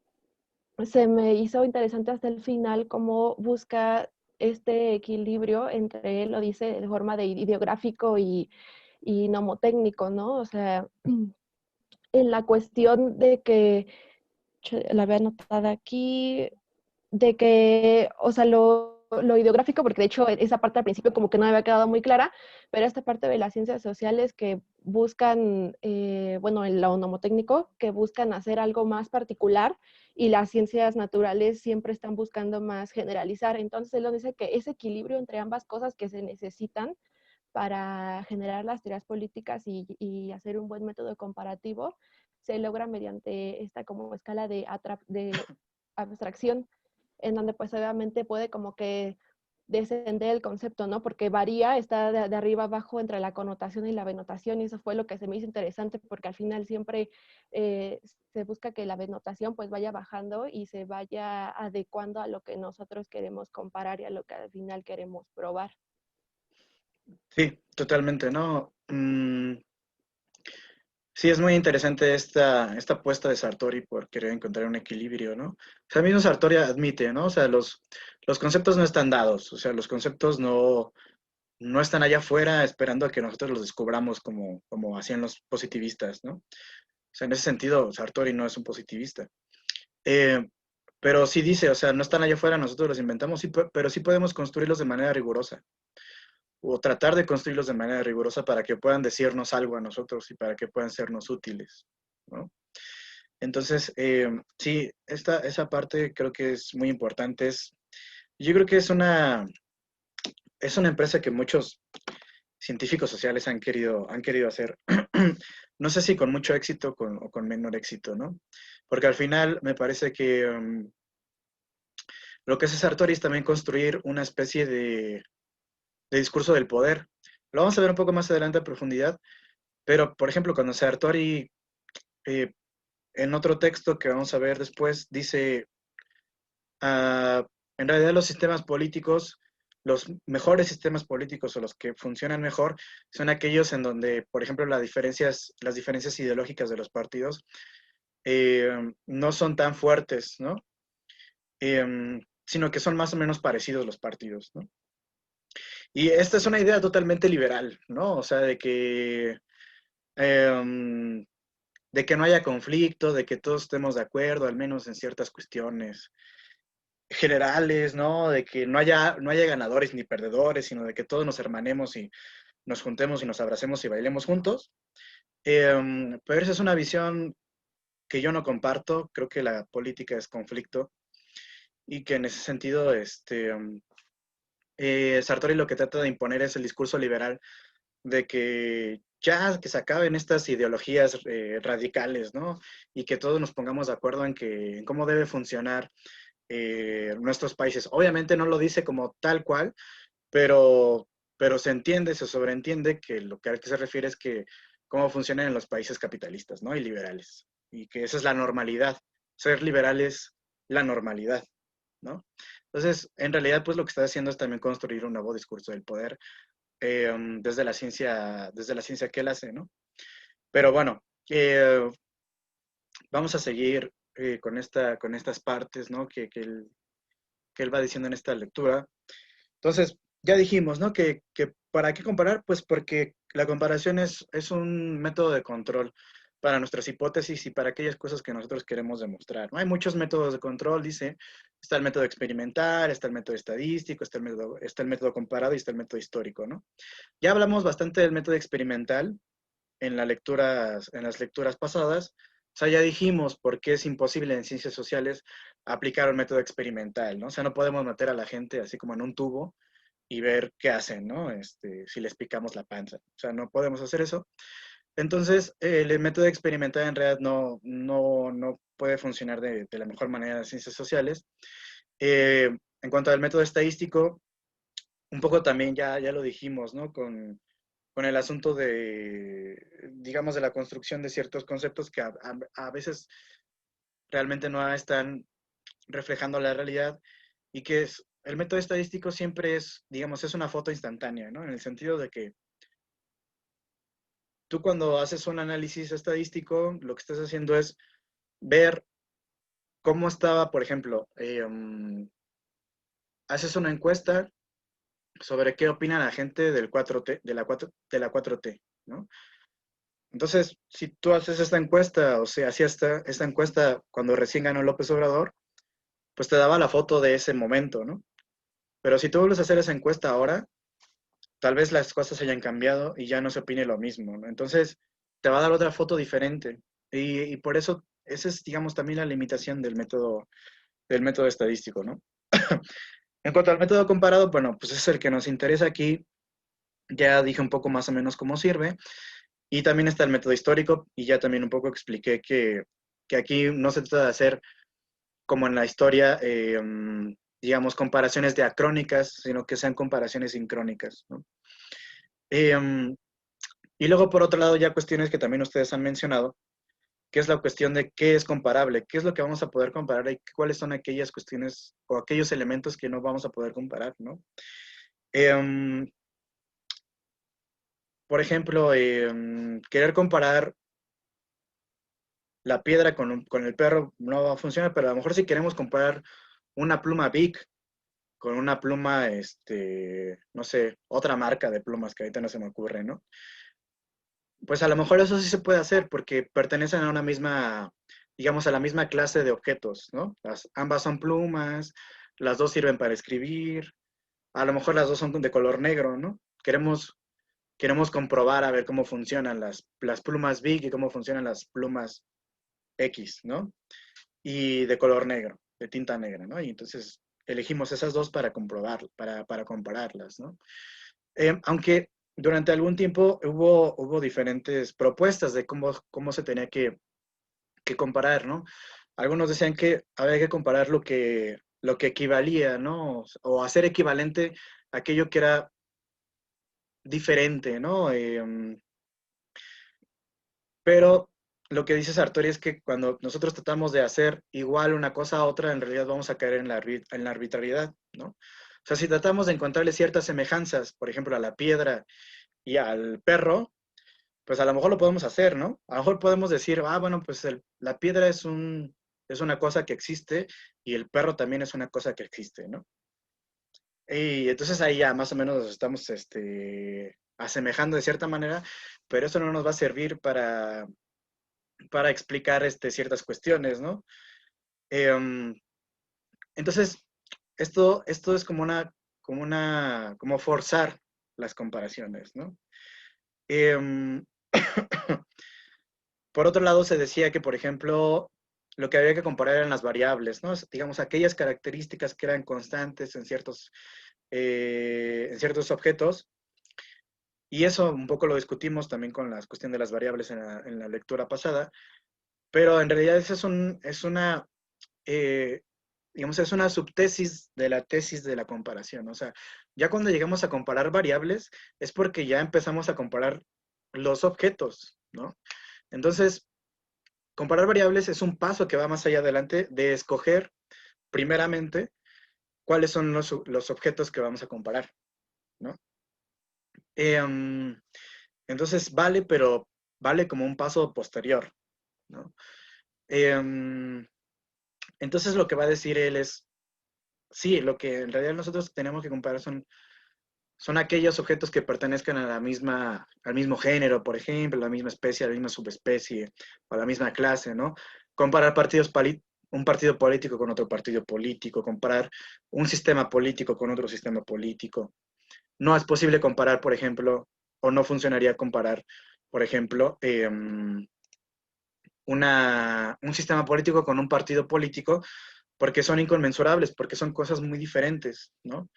S9: se me hizo interesante hasta el final cómo busca este equilibrio entre, él lo dice de forma de ideográfico y nomotécnico, ¿no? O sea, en la cuestión de que, la había anotada aquí, de que, o sea, lo ideográfico, porque de hecho esa parte al principio como que no me había quedado muy clara, pero esta parte de las ciencias sociales que buscan, bueno, el nomotécnico, que buscan hacer algo más particular, y las ciencias naturales siempre están buscando más generalizar. Entonces él nos dice que ese equilibrio entre ambas cosas que se necesitan para generar las teorías políticas y hacer un buen método comparativo se logra mediante esta como escala de abstracción, en donde pues obviamente puede como que descender el concepto, ¿no? Porque varía, está de arriba abajo entre la connotación y la denotación, y eso fue lo que se me hizo interesante, porque al final siempre se busca que la denotación pues vaya bajando y se vaya adecuando a lo que nosotros queremos comparar y a lo que al final queremos probar.
S1: Sí, totalmente, ¿no? Sí, es muy interesante esta apuesta de Sartori por querer encontrar un equilibrio, ¿no? O sea, mismo Sartori admite, ¿no? O sea, los conceptos no están dados, o sea, los conceptos no están allá afuera esperando a que nosotros los descubramos como hacían los positivistas, ¿no? O sea, en ese sentido, Sartori no es un positivista. Eh, pero sí dice, o sea, no están allá afuera, nosotros los inventamos, sí, pero sí podemos construirlos de manera rigurosa, o tratar de construirlos de manera rigurosa para que puedan decirnos algo a nosotros y para que puedan sernos útiles, ¿no? Entonces, sí, esa parte creo que es muy importante. Yo creo que es una empresa que muchos científicos sociales han querido hacer. No sé si con mucho éxito o con menor éxito, ¿no? Porque al final me parece que lo que hace Sartori es también construir una especie de discurso del poder. Lo vamos a ver un poco más adelante a profundidad, pero por ejemplo, cuando Sartori, en otro texto que vamos a ver después, dice, en realidad los sistemas políticos, los mejores sistemas políticos o los que funcionan mejor son aquellos en donde, por ejemplo, las diferencias ideológicas de los partidos no son tan fuertes, ¿no? Sino que son más o menos parecidos los partidos, ¿no? Y esta es una idea totalmente liberal, ¿no? O sea, de que no haya conflicto, de que todos estemos de acuerdo, al menos en ciertas cuestiones generales, ¿no? De que no haya ganadores ni perdedores, sino de que todos nos hermanemos y nos juntemos y nos abracemos y bailemos juntos. Pero esa es una visión que yo no comparto. Creo que la política es conflicto y que en ese sentido, Sartori lo que trata de imponer es el discurso liberal de que ya que se acaben estas ideologías radicales, ¿no? Y que todos nos pongamos de acuerdo en cómo debe funcionar nuestros países. Obviamente no lo dice como tal cual, pero se entiende, se sobreentiende que lo que a que se refiere es que cómo funcionan en los países capitalistas, ¿no? Y liberales. Y que esa es la normalidad. Ser liberal es la normalidad, ¿no? Entonces, en realidad, pues lo que está haciendo es también construir un nuevo discurso del poder desde la ciencia que él hace, ¿no? Pero bueno, vamos a seguir con estas partes, ¿no? Que él va diciendo en esta lectura. Entonces, ya dijimos, ¿no? Que ¿para qué comparar? Pues porque la comparación es un método de control para nuestras hipótesis y para aquellas cosas que nosotros queremos demostrar, ¿no? Hay muchos métodos de control, dice. Está el método experimental, está el método estadístico, está el método comparado y está el método histórico, ¿no? Ya hablamos bastante del método experimental en las lecturas pasadas. O sea, ya dijimos por qué es imposible en ciencias sociales aplicar un método experimental, ¿no? O sea, no podemos meter a la gente así como en un tubo y ver qué hacen, ¿no? Si les picamos la panza. O sea, no podemos hacer eso. Entonces, el método experimental en realidad no puede funcionar de la mejor manera en ciencias sociales. En cuanto al método estadístico, un poco también ya lo dijimos, ¿no? Con el asunto digamos, de la construcción de ciertos conceptos que a veces realmente no están reflejando la realidad y que el método estadístico siempre digamos, es una foto instantánea, ¿no? En el sentido de que tú cuando haces un análisis estadístico, lo que estás haciendo es ver cómo estaba, por ejemplo, haces una encuesta sobre qué opina la gente del 4T, de la 4T, ¿no? Entonces, si tú haces esta encuesta, o sea, hacías esta encuesta cuando recién ganó López Obrador, pues te daba la foto de ese momento, ¿no? Pero si tú vuelves a hacer esa encuesta ahora, tal vez las cosas hayan cambiado y ya no se opine lo mismo, ¿no? Entonces, te va a dar otra foto diferente. Y por eso, esa es, digamos, también la limitación del método estadístico, ¿no? En cuanto al método comparado, bueno, pues es el que nos interesa aquí. Ya dije un poco más o menos cómo sirve. Y también está el método histórico, y ya también un poco expliqué que aquí no se trata de hacer como en la historia, digamos, comparaciones diacrónicas, sino que sean comparaciones sincrónicas, ¿no? Y luego, por otro lado, ya cuestiones que también ustedes han mencionado, que es la cuestión de qué es comparable, qué es lo que vamos a poder comparar y cuáles son aquellas cuestiones o aquellos elementos que no vamos a poder comparar, ¿no? Por ejemplo, querer comparar la piedra con el perro no va a funcionar, pero a lo mejor si queremos comparar una pluma Bic con una pluma, no sé, otra marca de plumas que ahorita no se me ocurre, ¿no? Pues a lo mejor eso sí se puede hacer porque pertenecen a una misma, digamos, a la misma clase de objetos, ¿no? Ambas son plumas, las dos sirven para escribir, a lo mejor las dos son de color negro, ¿no? Queremos comprobar a ver cómo funcionan las plumas Bic y cómo funcionan las plumas X, ¿no? Y de color negro, de tinta negra, ¿no? Y entonces elegimos esas dos para comprobar, para compararlas, ¿no? Aunque durante algún tiempo hubo diferentes propuestas de cómo se tenía que comparar, ¿no? Algunos decían que había que comparar lo que equivalía, ¿no? O hacer equivalente aquello que era diferente, ¿no? Pero lo que dice Sartori es que cuando nosotros tratamos de hacer igual una cosa a otra, en realidad vamos a caer en la arbitrariedad, ¿no? O sea, si tratamos de encontrarle ciertas semejanzas, por ejemplo, a la piedra y al perro, pues a lo mejor lo podemos hacer, ¿no? A lo mejor podemos decir, bueno, pues la piedra es una cosa que existe y el perro también es una cosa que existe, ¿no? Y entonces ahí ya más o menos nos estamos asemejando de cierta manera, pero eso no nos va a servir para explicar ciertas cuestiones, ¿no? Entonces, esto es como forzar las comparaciones, ¿no? Por otro lado, se decía que, por ejemplo, lo que había que comparar eran las variables, ¿no? Digamos, aquellas características que eran constantes en ciertos objetos. Y eso un poco lo discutimos también con la cuestión de las variables en la lectura pasada. Pero en realidad esa digamos, es una subtesis de la tesis de la comparación. O sea, ya cuando llegamos a comparar variables es porque ya empezamos a comparar los objetos, ¿no? Entonces, comparar variables es un paso que va más allá adelante de escoger, primeramente, cuáles son los objetos que vamos a comparar, ¿no? Entonces, pero vale como un paso posterior, ¿no? Entonces, lo que va a decir él es, sí, lo que en realidad nosotros tenemos que comparar son aquellos objetos que pertenezcan al mismo género, por ejemplo, a la misma especie, a la misma subespecie, o a la misma clase, ¿no? Comparar un partido político con otro partido político, comparar un sistema político con otro sistema político. No es posible comparar, por ejemplo, o no funcionaría comparar, por ejemplo, un sistema político con un partido político, porque son inconmensurables, porque son cosas muy diferentes, ¿no?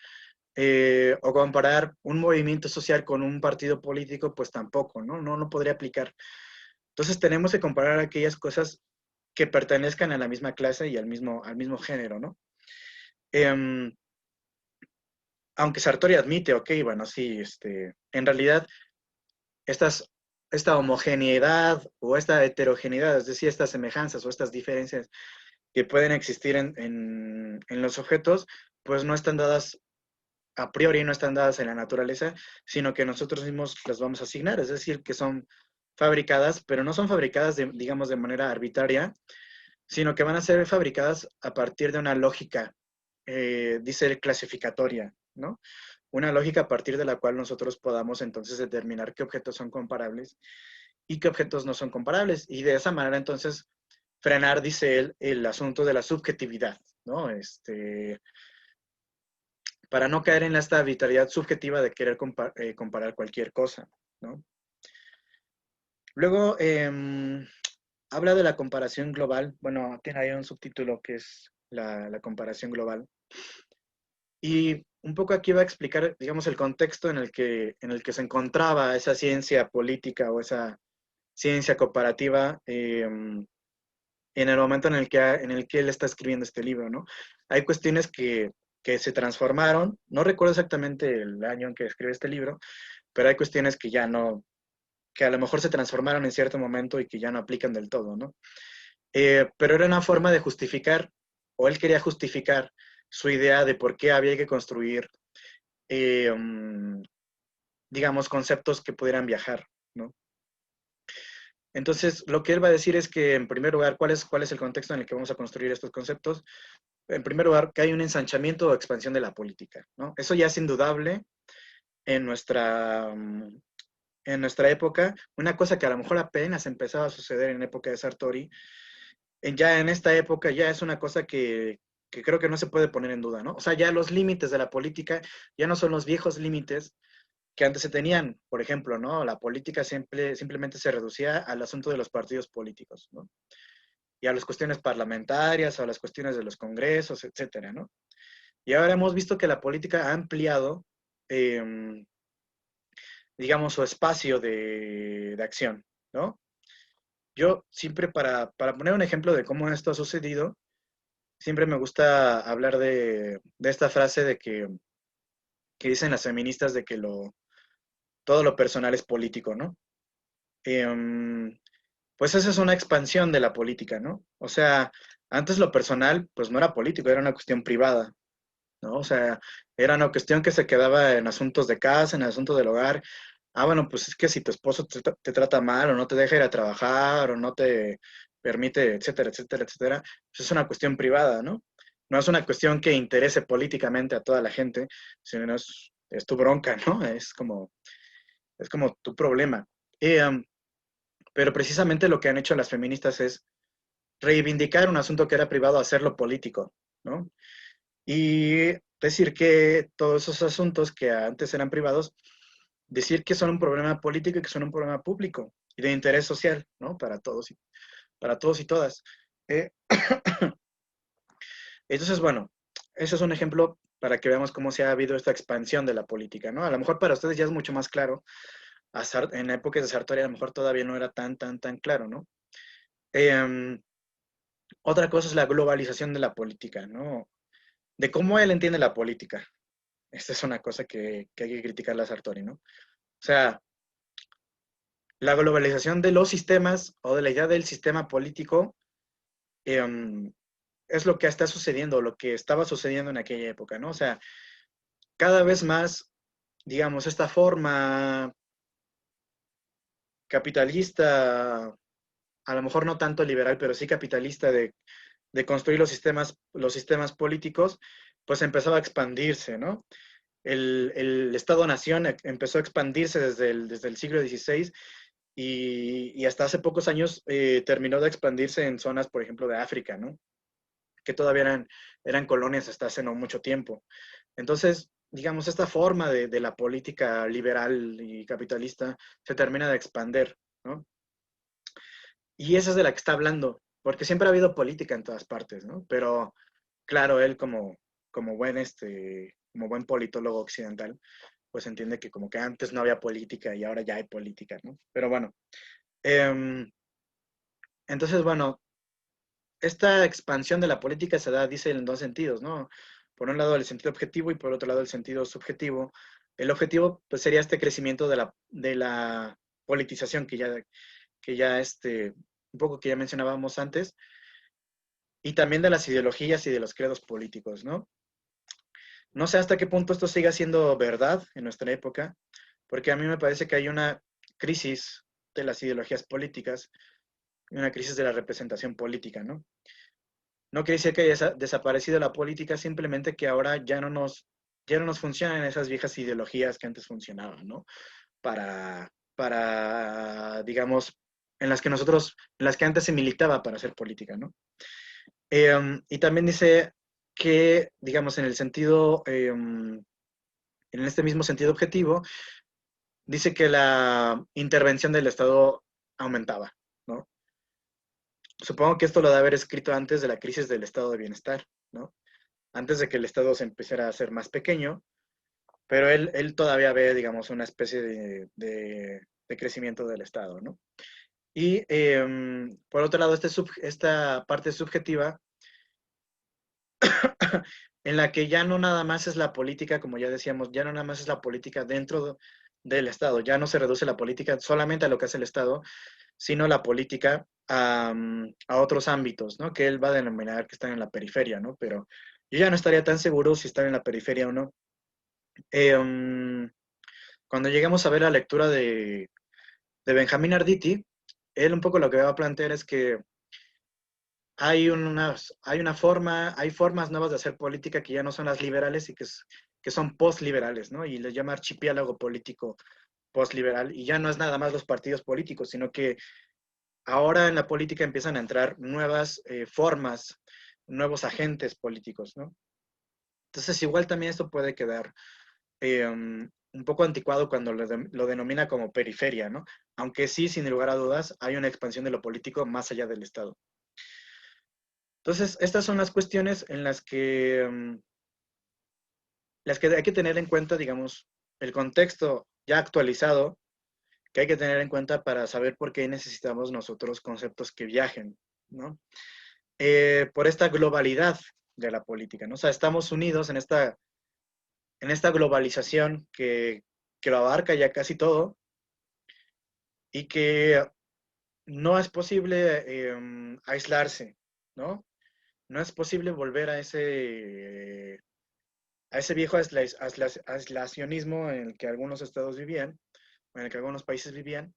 S1: O comparar un movimiento social con un partido político, pues tampoco, ¿no? No podría aplicar. Entonces tenemos que comparar aquellas cosas que pertenezcan a la misma clase y al mismo género, ¿no? Aunque Sartori admite, ok, bueno, sí, en realidad esta homogeneidad o esta heterogeneidad, es decir, estas semejanzas o estas diferencias que pueden existir en los objetos, pues no están dadas a priori, no están dadas en la naturaleza, sino que nosotros mismos las vamos a asignar, es decir, que son fabricadas, pero no son fabricadas, digamos, de manera arbitraria, sino que van a ser fabricadas a partir de una lógica, dice él, clasificatoria, ¿no? Una lógica a partir de la cual nosotros podamos entonces determinar qué objetos son comparables y qué objetos no son comparables. Y de esa manera entonces frenar, dice él, el asunto de la subjetividad, ¿no? Para no caer en esta arbitrariedad subjetiva de querer comparar cualquier cosa, ¿no? Luego, habla de la comparación global. Bueno, tiene ahí un subtítulo que es la comparación global. Y un poco aquí va a explicar, digamos, el contexto en el que se encontraba esa ciencia política o esa ciencia comparativa en el momento en el que él está escribiendo este libro, ¿no? Hay cuestiones que que se transformaron. No recuerdo exactamente el año en que escribe este libro, pero hay cuestiones que ya no, que a lo mejor se transformaron en cierto momento y que ya no aplican del todo, ¿no? Pero era una forma de justificar, o él quería justificar su idea de por qué había que construir, digamos, conceptos que pudieran viajar, ¿no? Entonces, lo que él va a decir es que, en primer lugar, ¿cuál es el contexto en el que vamos a construir estos conceptos? En primer lugar, que hay un ensanchamiento o expansión de la política, ¿no? Eso ya es indudable en nuestra época, una cosa que a lo mejor apenas empezaba a suceder en época de Sartori, ya en esta época ya es una cosa que creo que no se puede poner en duda, ¿no? O sea, ya los límites de la política ya no son los viejos límites que antes se tenían. Por ejemplo, ¿no? La política simplemente se reducía al asunto de los partidos políticos, ¿no? Y a las cuestiones parlamentarias, a las cuestiones de los congresos, etcétera, ¿no? Y ahora hemos visto que la política ha ampliado, digamos, su espacio de acción, ¿no? Yo siempre, para poner un ejemplo de cómo esto ha sucedido, siempre me gusta hablar de esta frase de que dicen las feministas de que todo lo personal es político, ¿no? Pues esa es una expansión de la política, ¿no? O sea, antes lo personal, pues no era político, era una cuestión privada, ¿no? O sea, era una cuestión que se quedaba en asuntos de casa, en asuntos del hogar. Ah, bueno, pues es que si tu esposo te trata mal o no te deja ir a trabajar o no te permite, etcétera, etcétera, etcétera, pues es una cuestión privada, ¿no? No es una cuestión que interese políticamente a toda la gente, sino es tu bronca, ¿no? Es como tu problema. Y, pero precisamente lo que han hecho las feministas es reivindicar un asunto que era privado, hacerlo político, ¿no? Y decir que todos esos asuntos que antes eran privados, decir que son un problema político y que son un problema público y de interés social, ¿no? Para todos y todas. Entonces, bueno, ese es un ejemplo para que veamos cómo se ha habido esta expansión de la política, ¿no? A lo mejor para ustedes ya es mucho más claro. En épocas de Sartori a lo mejor todavía no era tan claro, ¿no? Otra cosa es la globalización de la política, ¿no? De cómo él entiende la política. Esta es una cosa que hay que criticarle a Sartori, ¿no? O sea, la globalización de los sistemas o de la idea del sistema político es lo que está sucediendo, lo que estaba sucediendo en aquella época, ¿no? O sea, cada vez más, digamos, esta forma capitalista, a lo mejor no tanto liberal, pero sí capitalista de construir los sistemas políticos, pues empezaba a expandirse, ¿no? El Estado-Nación empezó a expandirse desde el siglo XVI y hasta hace pocos años terminó de expandirse en zonas, por ejemplo, de África, ¿no? Que todavía eran colonias hasta hace no mucho tiempo. Entonces, digamos, esta forma de la política liberal y capitalista se termina de expandir, ¿no? Y esa es de la que está hablando, porque siempre ha habido política en todas partes, ¿no? Pero, claro, él como buen politólogo occidental, pues entiende que como que antes no había política y ahora ya hay política, ¿no? Pero bueno, entonces, bueno, esta expansión de la política se da, dice, en dos sentidos, ¿no? Por un lado el sentido objetivo y por otro lado el sentido subjetivo. El objetivo, pues, sería este crecimiento de la politización que ya un poco que ya mencionábamos antes, y también de las ideologías y de los credos políticos, ¿no? No sé hasta qué punto esto siga siendo verdad en nuestra época, porque a mí me parece que hay una crisis de las ideologías políticas y una crisis de la representación política, ¿no? No quiere decir que haya desaparecido la política, simplemente que ahora ya no nos funcionan esas viejas ideologías que antes funcionaban, ¿no? Digamos, en las que antes se militaba para hacer política, ¿no? Y también dice que, digamos, en este mismo sentido objetivo, dice que la intervención del Estado aumentaba, ¿no? Supongo que esto lo debe haber escrito antes de la crisis del estado de bienestar, ¿no? Antes de que el Estado se empezara a hacer más pequeño, pero él todavía ve, digamos, una especie de crecimiento del Estado, ¿no? Y por otro lado, esta parte subjetiva en la que ya no nada más es la política, como ya decíamos, ya no nada más es la política dentro del Estado, ya no se reduce la política solamente a lo que hace el Estado, sino la política a otros ámbitos, ¿no? Que él va a denominar que están en la periferia, ¿no? Pero yo ya no estaría tan seguro si están en la periferia o no. Cuando lleguemos a ver la lectura de Benjamín Arditi, él un poco lo que va a plantear es que hay hay formas nuevas de hacer política que ya no son las liberales y que son postliberales, ¿no? Y les llama archipiélago político postliberal, y ya no es nada más los partidos políticos, sino que ahora en la política empiezan a entrar nuevas formas, nuevos agentes políticos, ¿no? Entonces, igual también esto puede quedar un poco anticuado cuando lo denomina como periferia, ¿no? Aunque sí, sin lugar a dudas, hay una expansión de lo político más allá del Estado. Entonces, estas son las cuestiones en las que hay que tener en cuenta, digamos, el contexto ya actualizado, que hay que tener en cuenta para saber por qué necesitamos nosotros conceptos que viajen, ¿no? Por esta globalidad de la política, ¿no? O sea, estamos unidos en esta globalización que lo abarca ya casi todo y que no es posible aislarse, ¿no? No es posible volver a ese viejo aislacionismo en el que algunos estados vivían, en el que algunos países vivían,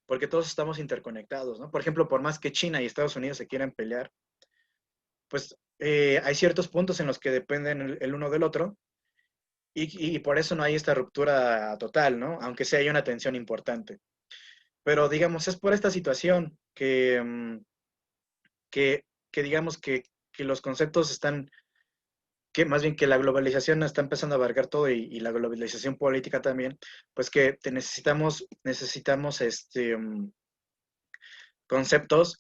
S1: porque todos estamos interconectados, ¿no? Por ejemplo, por más que China y Estados Unidos se quieran pelear, pues hay ciertos puntos en los que dependen el uno del otro, y por eso no hay esta ruptura total, ¿no? Aunque sí hay una tensión importante. Pero digamos, es por esta situación que digamos que los conceptos están, que más bien que la globalización está empezando a abarcar todo, y la globalización política también, pues que necesitamos conceptos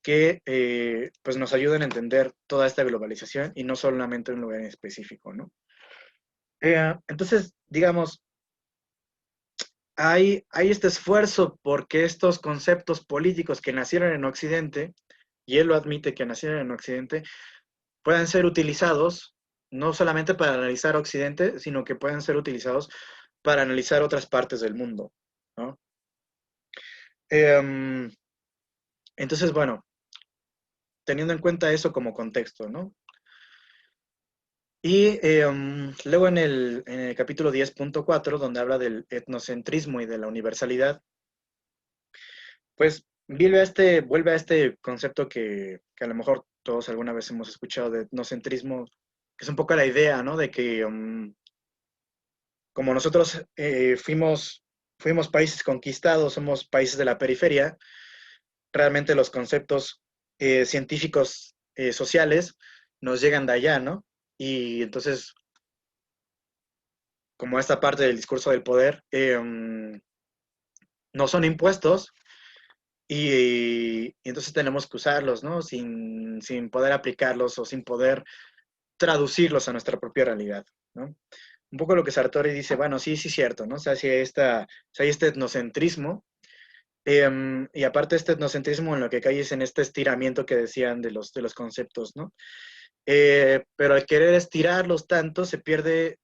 S1: que pues nos ayuden a entender toda esta globalización y no solamente un lugar en específico, ¿no? Entonces, digamos, hay este esfuerzo porque estos conceptos políticos que nacieron en Occidente, y él lo admite que nacieron en Occidente, puedan ser utilizados no solamente para analizar Occidente, sino que pueden ser utilizados para analizar otras partes del mundo, ¿no? Entonces, bueno, teniendo en cuenta eso como contexto, ¿no? Y luego en el capítulo 10.4, donde habla del etnocentrismo y de la universalidad, pues vuelve a este concepto que a lo mejor todos alguna vez hemos escuchado de etnocentrismo, que es un poco la idea, ¿no? De que como nosotros fuimos países conquistados, somos países de la periferia, realmente los conceptos científicos sociales nos llegan de allá, ¿no? Y entonces, como esta parte del discurso del poder, no son impuestos, y entonces tenemos que usarlos, ¿no? Sin poder aplicarlos o sin poder traducirlos a nuestra propia realidad, ¿no? Un poco lo que Sartori dice, bueno, sí, sí es cierto, ¿no? O sea, si hay este etnocentrismo, y aparte este etnocentrismo en lo que cae es en este estiramiento que decían de los conceptos, ¿no? Pero al querer estirarlos tanto, se pierde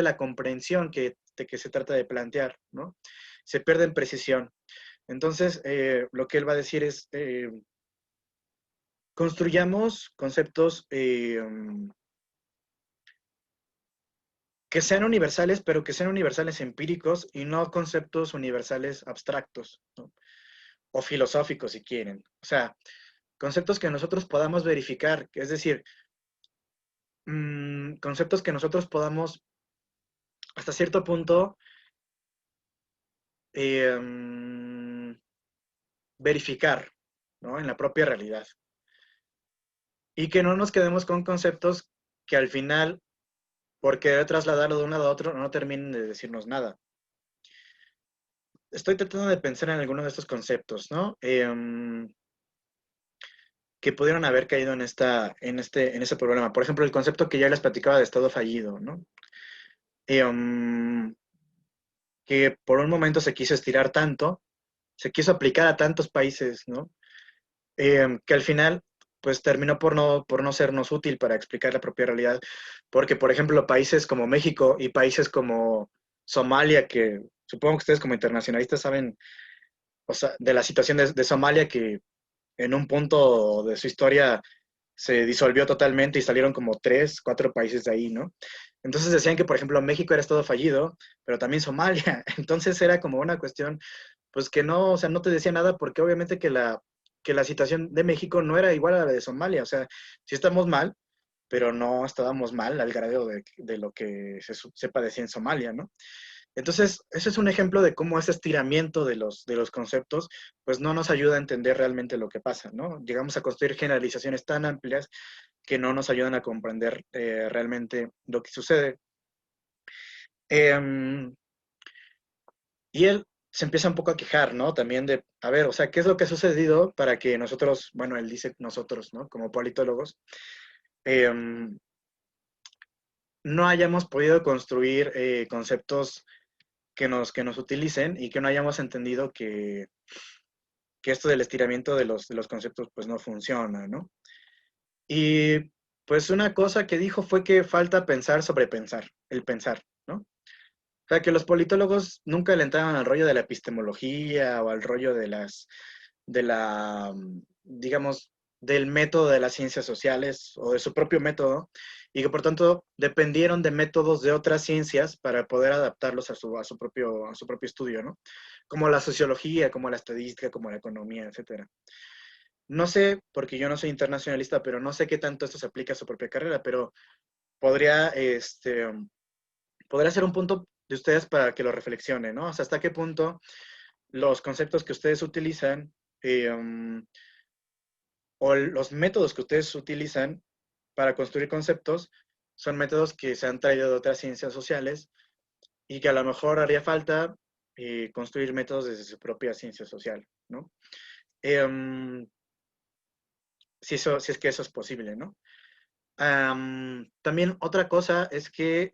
S1: la comprensión de que se trata de plantear, ¿no? Se pierde en precisión. Entonces, lo que él va a decir es, construyamos conceptos que sean universales, pero que sean universales empíricos y no conceptos universales abstractos, ¿no? O filosóficos, si quieren. O sea, conceptos que nosotros podamos verificar, es decir, conceptos que nosotros podamos, hasta cierto punto, verificar, ¿no? En la propia realidad. Y que no nos quedemos con conceptos que al final, por querer trasladarlo de un lado a otro, no terminen de decirnos nada. Estoy tratando de pensar en algunos de estos conceptos, ¿no? Que pudieron haber caído en ese problema. Por ejemplo, el concepto que ya les platicaba de estado fallido, ¿no? Que por un momento se quiso estirar tanto, se quiso aplicar a tantos países, ¿no? Que al final pues terminó por no sernos útil para explicar la propia realidad, porque, por ejemplo, países como México y países como Somalia, que supongo que ustedes como internacionalistas saben, o sea, de la situación de Somalia, que en un punto de su historia se disolvió totalmente y salieron como 3, 4 países de ahí, ¿no? Entonces decían que, por ejemplo, México era estado fallido, pero también Somalia. Entonces era como una cuestión, pues que no, o sea, no te decía nada porque obviamente que la situación de México no era igual a la de Somalia. O sea, sí estamos mal, pero no estábamos mal al grado de lo que se padecía en Somalia, ¿no? Entonces, ese es un ejemplo de cómo ese estiramiento de los conceptos, pues no nos ayuda a entender realmente lo que pasa, ¿no? Llegamos a construir generalizaciones tan amplias que no nos ayudan a comprender realmente lo que sucede. Eh, y él se empieza un poco a quejar, ¿no? También de, a ver, o sea, ¿qué es lo que ha sucedido para que nosotros, bueno, él dice nosotros, ¿no? Como politólogos, eh, no hayamos podido construir conceptos que nos utilicen y que no hayamos entendido que esto del estiramiento de los conceptos pues no funciona, ¿no? Y pues una cosa que dijo fue que falta pensar sobre pensar, el pensar, ¿no? O sea, que los politólogos nunca le entraban al rollo de la epistemología o al rollo de la, digamos, del método de las ciencias sociales o de su propio método, y que por tanto dependieron de métodos de otras ciencias para poder adaptarlos a su propio estudio, ¿no? Como la sociología, como la estadística, como la economía, etcétera. No sé, porque yo no soy internacionalista, pero no sé qué tanto esto se aplica a su propia carrera, pero podría, podría ser un punto de ustedes para que lo reflexionen, ¿no? O sea, hasta qué punto los conceptos que ustedes utilizan o los métodos que ustedes utilizan para construir conceptos son métodos que se han traído de otras ciencias sociales y que a lo mejor haría falta construir métodos desde su propia ciencia social, ¿no? Si es que eso es posible, ¿no? También otra cosa es que,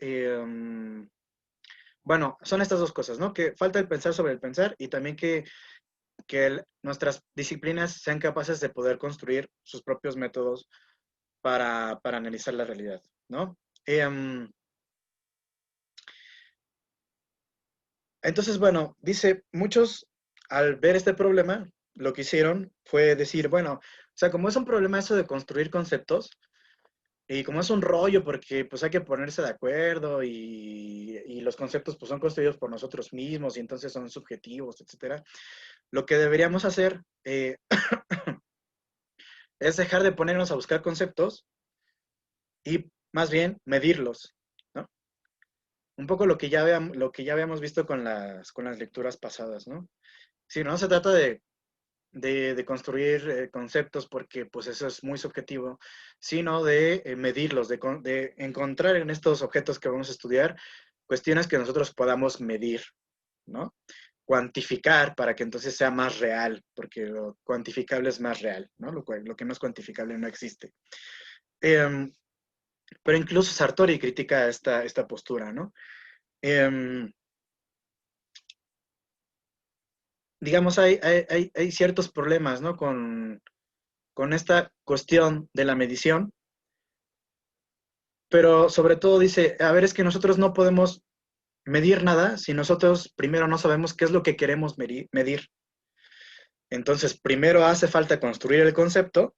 S1: bueno, son estas dos cosas, ¿no? Que falta el pensar sobre el pensar y también que nuestras disciplinas sean capaces de poder construir sus propios métodos para analizar la realidad, ¿no? Entonces, bueno, dice, muchos al ver este problema, lo que hicieron fue decir, bueno, o sea, como es un problema eso de construir conceptos, y como es un rollo porque pues hay que ponerse de acuerdo y los conceptos pues son construidos por nosotros mismos y entonces son subjetivos, etcétera, lo que deberíamos hacer es dejar de ponernos a buscar conceptos y más bien medirlos, ¿no? Un poco lo que ya habíamos visto con las lecturas pasadas, ¿no? Si no se trata de construir conceptos porque pues eso es muy subjetivo, sino de medirlos, de encontrar en estos objetos que vamos a estudiar cuestiones que nosotros podamos medir, ¿no? Cuantificar para que entonces sea más real, porque lo cuantificable es más real, ¿no? Lo que no es cuantificable no existe. Pero incluso Sartori critica esta postura, ¿no? Digamos, hay ciertos problemas, ¿no? Con esta cuestión de la medición, pero sobre todo dice, a ver, es que nosotros no podemos medir nada si nosotros primero no sabemos qué es lo que queremos medir. Entonces, primero hace falta construir el concepto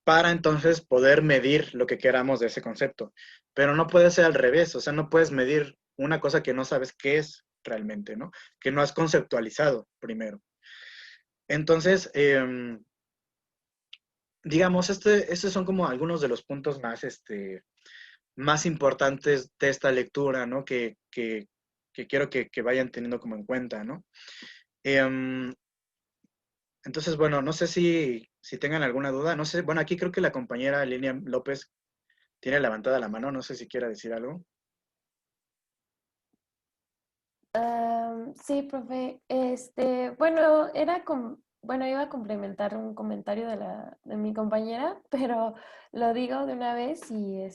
S1: para entonces poder medir lo que queramos de ese concepto. Pero no puede ser al revés, o sea, no puedes medir una cosa que no sabes qué es realmente, ¿no? Que no has conceptualizado primero. Entonces, digamos, estos son como algunos de los puntos más, más importantes de esta lectura, ¿no? Que quiero que vayan teniendo como en cuenta, ¿no? Entonces, bueno, no sé si tengan alguna duda. No sé, bueno, aquí creo que la compañera Lilian López tiene levantada la mano. No sé si quiera decir algo.
S10: Sí, profe. Bueno, bueno, iba a complementar un comentario de mi compañera, pero lo digo de una vez y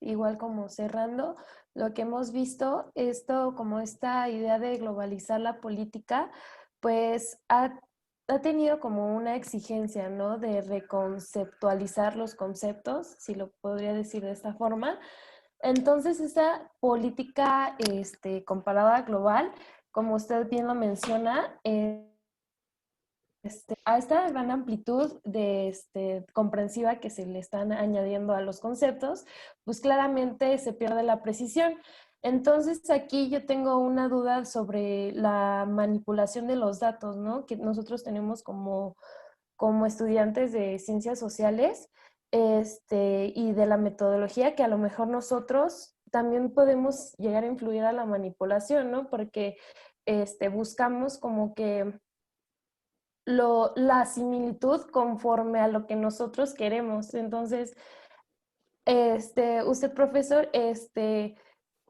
S10: igual como cerrando, lo que hemos visto, esto como esta idea de globalizar la política, pues ha ha tenido como una exigencia, ¿no? De reconceptualizar los conceptos, si lo podría decir de esta forma. Entonces, esta política comparada global, como usted bien lo menciona, a esta gran amplitud de comprensiva que se le están añadiendo a los conceptos, pues claramente se pierde la precisión. Entonces aquí yo tengo una duda sobre la manipulación de los datos, ¿no? Que nosotros tenemos como estudiantes de ciencias sociales y de la metodología, que a lo mejor nosotros también podemos llegar a influir a la manipulación, ¿no? Porque buscamos como que la similitud conforme a lo que nosotros queremos. Entonces, usted, profesor,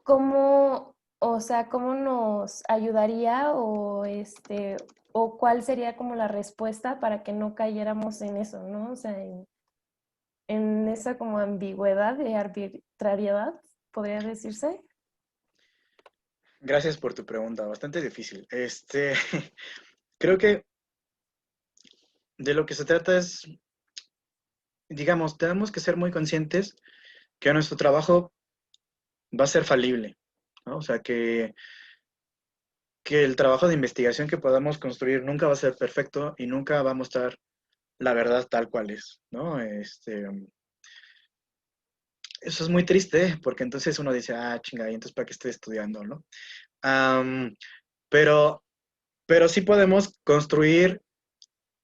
S10: ¿cómo, o sea, cómo nos ayudaría o cuál sería como la respuesta para que no cayéramos en eso, ¿no? O sea, en esa como ambigüedad de arbitrariedad, podría decirse.
S1: Gracias por tu pregunta, bastante difícil. Creo que de lo que se trata es, digamos, tenemos que ser muy conscientes que nuestro trabajo va a ser falible, ¿no? O sea, que el trabajo de investigación que podamos construir nunca va a ser perfecto y nunca va a mostrar la verdad tal cual es, ¿no? Eso es muy triste, porque entonces uno dice, ah, chinga, ¿y entonces para qué estoy estudiando, no? Am, pero, pero sí podemos construir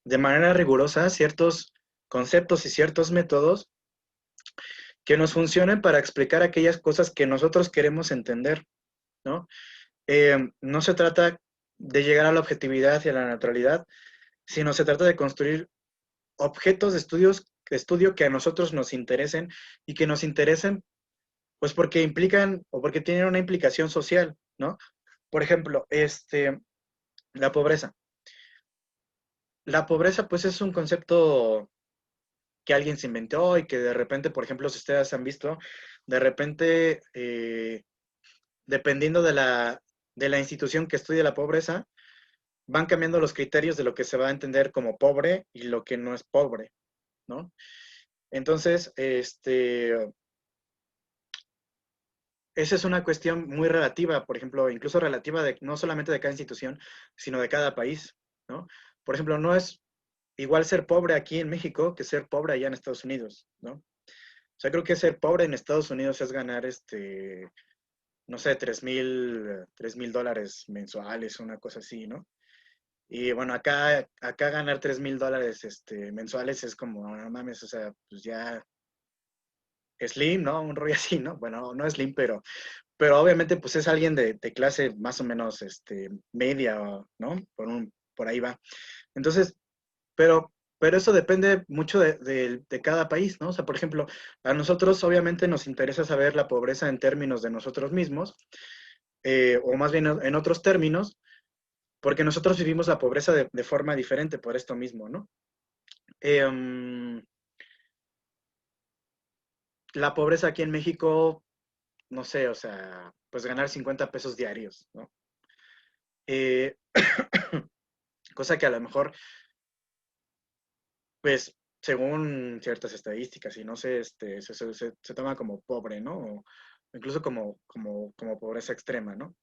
S1: de manera rigurosa ciertos conceptos y ciertos métodos que nos funcionen para explicar aquellas cosas que nosotros queremos entender, ¿no? No se trata de llegar a la objetividad y a la neutralidad, sino se trata de construir objetos de estudio que a nosotros nos interesen y que nos interesen, pues porque implican o porque tienen una implicación social, ¿no? Por ejemplo, la pobreza. La pobreza, pues, es un concepto que alguien se inventó y que de repente, por ejemplo, si ustedes han visto, de repente, dependiendo de la institución que estudie la pobreza, van cambiando los criterios de lo que se va a entender como pobre y lo que no es pobre, ¿no? Entonces, esa es una cuestión muy relativa, por ejemplo, incluso relativa no solamente de cada institución, sino de cada país, ¿no? Por ejemplo, no es igual ser pobre aquí en México que ser pobre allá en Estados Unidos, ¿no? O sea, creo que ser pobre en Estados Unidos es ganar, no sé, $3,000 mensuales, una cosa así, ¿no? Y bueno, acá ganar $3,000 mensuales es como, no mames, o sea, pues ya slim, ¿no? Un rollo así, ¿no? Bueno, no slim, pero obviamente pues es alguien de clase más o menos media, ¿no? Por ahí va. Entonces, pero eso depende mucho de cada país, ¿no? O sea, por ejemplo, a nosotros obviamente nos interesa saber la pobreza en términos de nosotros mismos, o más bien en otros términos, porque nosotros vivimos la pobreza de forma diferente por esto mismo, ¿no? La pobreza aquí en México, no sé, o sea, pues ganar 50 pesos diarios, ¿no? Eh, cosa que a lo mejor, pues, según ciertas estadísticas, y no sé, se toma como pobre, ¿no? O incluso como pobreza extrema, ¿no?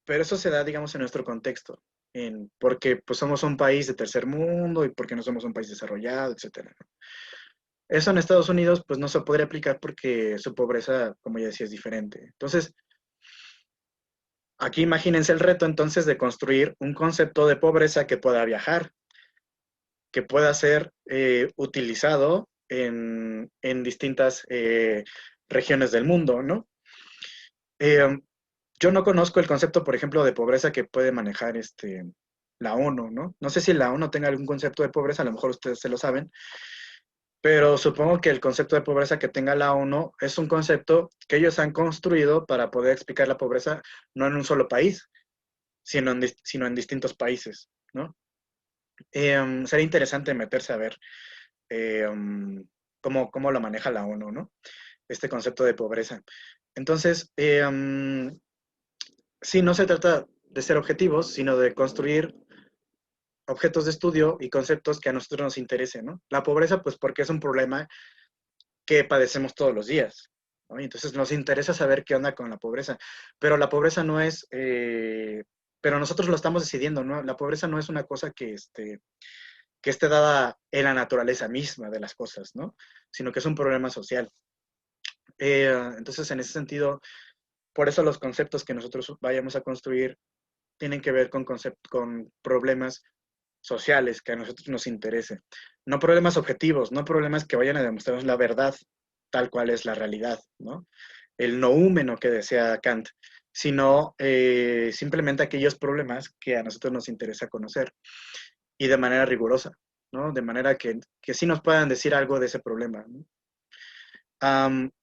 S1: Pero eso se da, digamos, en nuestro contexto, porque pues somos un país de tercer mundo y porque no somos un país desarrollado, etcétera, ¿no? Eso en Estados Unidos, pues no se podría aplicar porque su pobreza, como ya decía, es diferente. Entonces, aquí imagínense el reto entonces de construir un concepto de pobreza que pueda viajar, que pueda ser utilizado en distintas regiones del mundo, ¿no? Yo no conozco el concepto, por ejemplo, de pobreza que puede manejar la ONU, ¿no? No sé si la ONU tenga algún concepto de pobreza, a lo mejor ustedes se lo saben, pero supongo que el concepto de pobreza que tenga la ONU es un concepto que ellos han construido para poder explicar la pobreza no en un solo país, sino en distintos países, ¿no? Sería interesante meterse a ver cómo lo maneja la ONU, ¿no? Este concepto de pobreza. Entonces, sí, no se trata de ser objetivos, sino de construir objetos de estudio y conceptos que a nosotros nos interesen, ¿no? La pobreza, pues porque es un problema que padecemos todos los días, ¿no? Y entonces nos interesa saber qué onda con la pobreza, pero la pobreza no es, pero nosotros lo estamos decidiendo, ¿no? La pobreza no es una cosa que esté dada en la naturaleza misma de las cosas, ¿no? Sino que es un problema social. Entonces, en ese sentido, por eso los conceptos que nosotros vayamos a construir tienen que ver con problemas sociales que a nosotros nos interesen. No problemas objetivos, no problemas que vayan a demostrarnos la verdad tal cual es la realidad, ¿no? El noúmeno que desea Kant, sino simplemente aquellos problemas que a nosotros nos interesa conocer y de manera rigurosa, ¿no? De manera que sí nos puedan decir algo de ese problema, ¿no?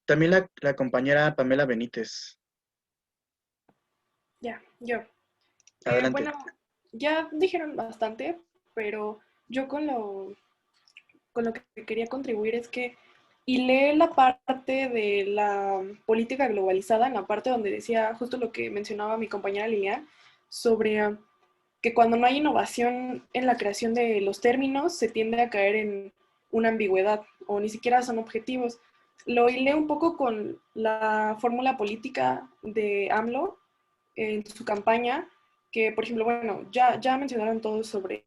S1: También la compañera Pamela Benítez.
S11: Ya, yo.
S1: Adelante.
S11: Bueno, ya dijeron bastante, pero yo con lo que quería contribuir es que hilé la parte de la política globalizada, en la parte donde decía justo lo que mencionaba mi compañera Lilian, sobre que cuando no hay innovación en la creación de los términos, se tiende a caer en una ambigüedad o ni siquiera son objetivos. Lo hilé un poco con la fórmula política de AMLO en su campaña, que por ejemplo, bueno, ya mencionaron todo sobre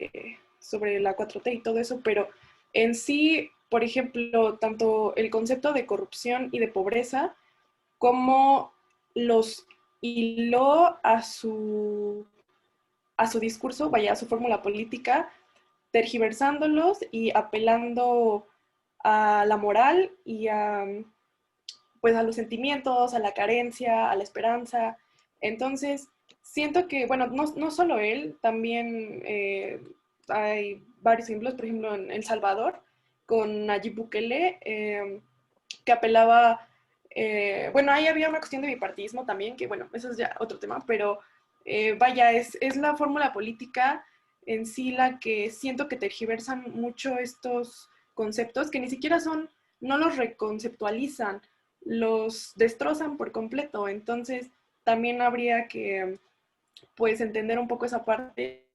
S11: la 4T y todo eso, pero en sí, por ejemplo, tanto el concepto de corrupción y de pobreza, como los hiló a su discurso, vaya, a su fórmula política, tergiversándolos y apelando a la moral y pues a los sentimientos, a la carencia, a la esperanza. Entonces, siento que, bueno, no solo él, también hay varios ejemplos, por ejemplo, en El Salvador, con Nayib Bukele, que apelaba, bueno, ahí había una cuestión de bipartidismo también, que bueno, eso es ya otro tema, pero vaya, es la fórmula política en sí la que siento que tergiversan mucho estos conceptos que ni siquiera son, no los reconceptualizan, los destrozan por completo. Entonces, también habría que, pues, entender un poco esa parte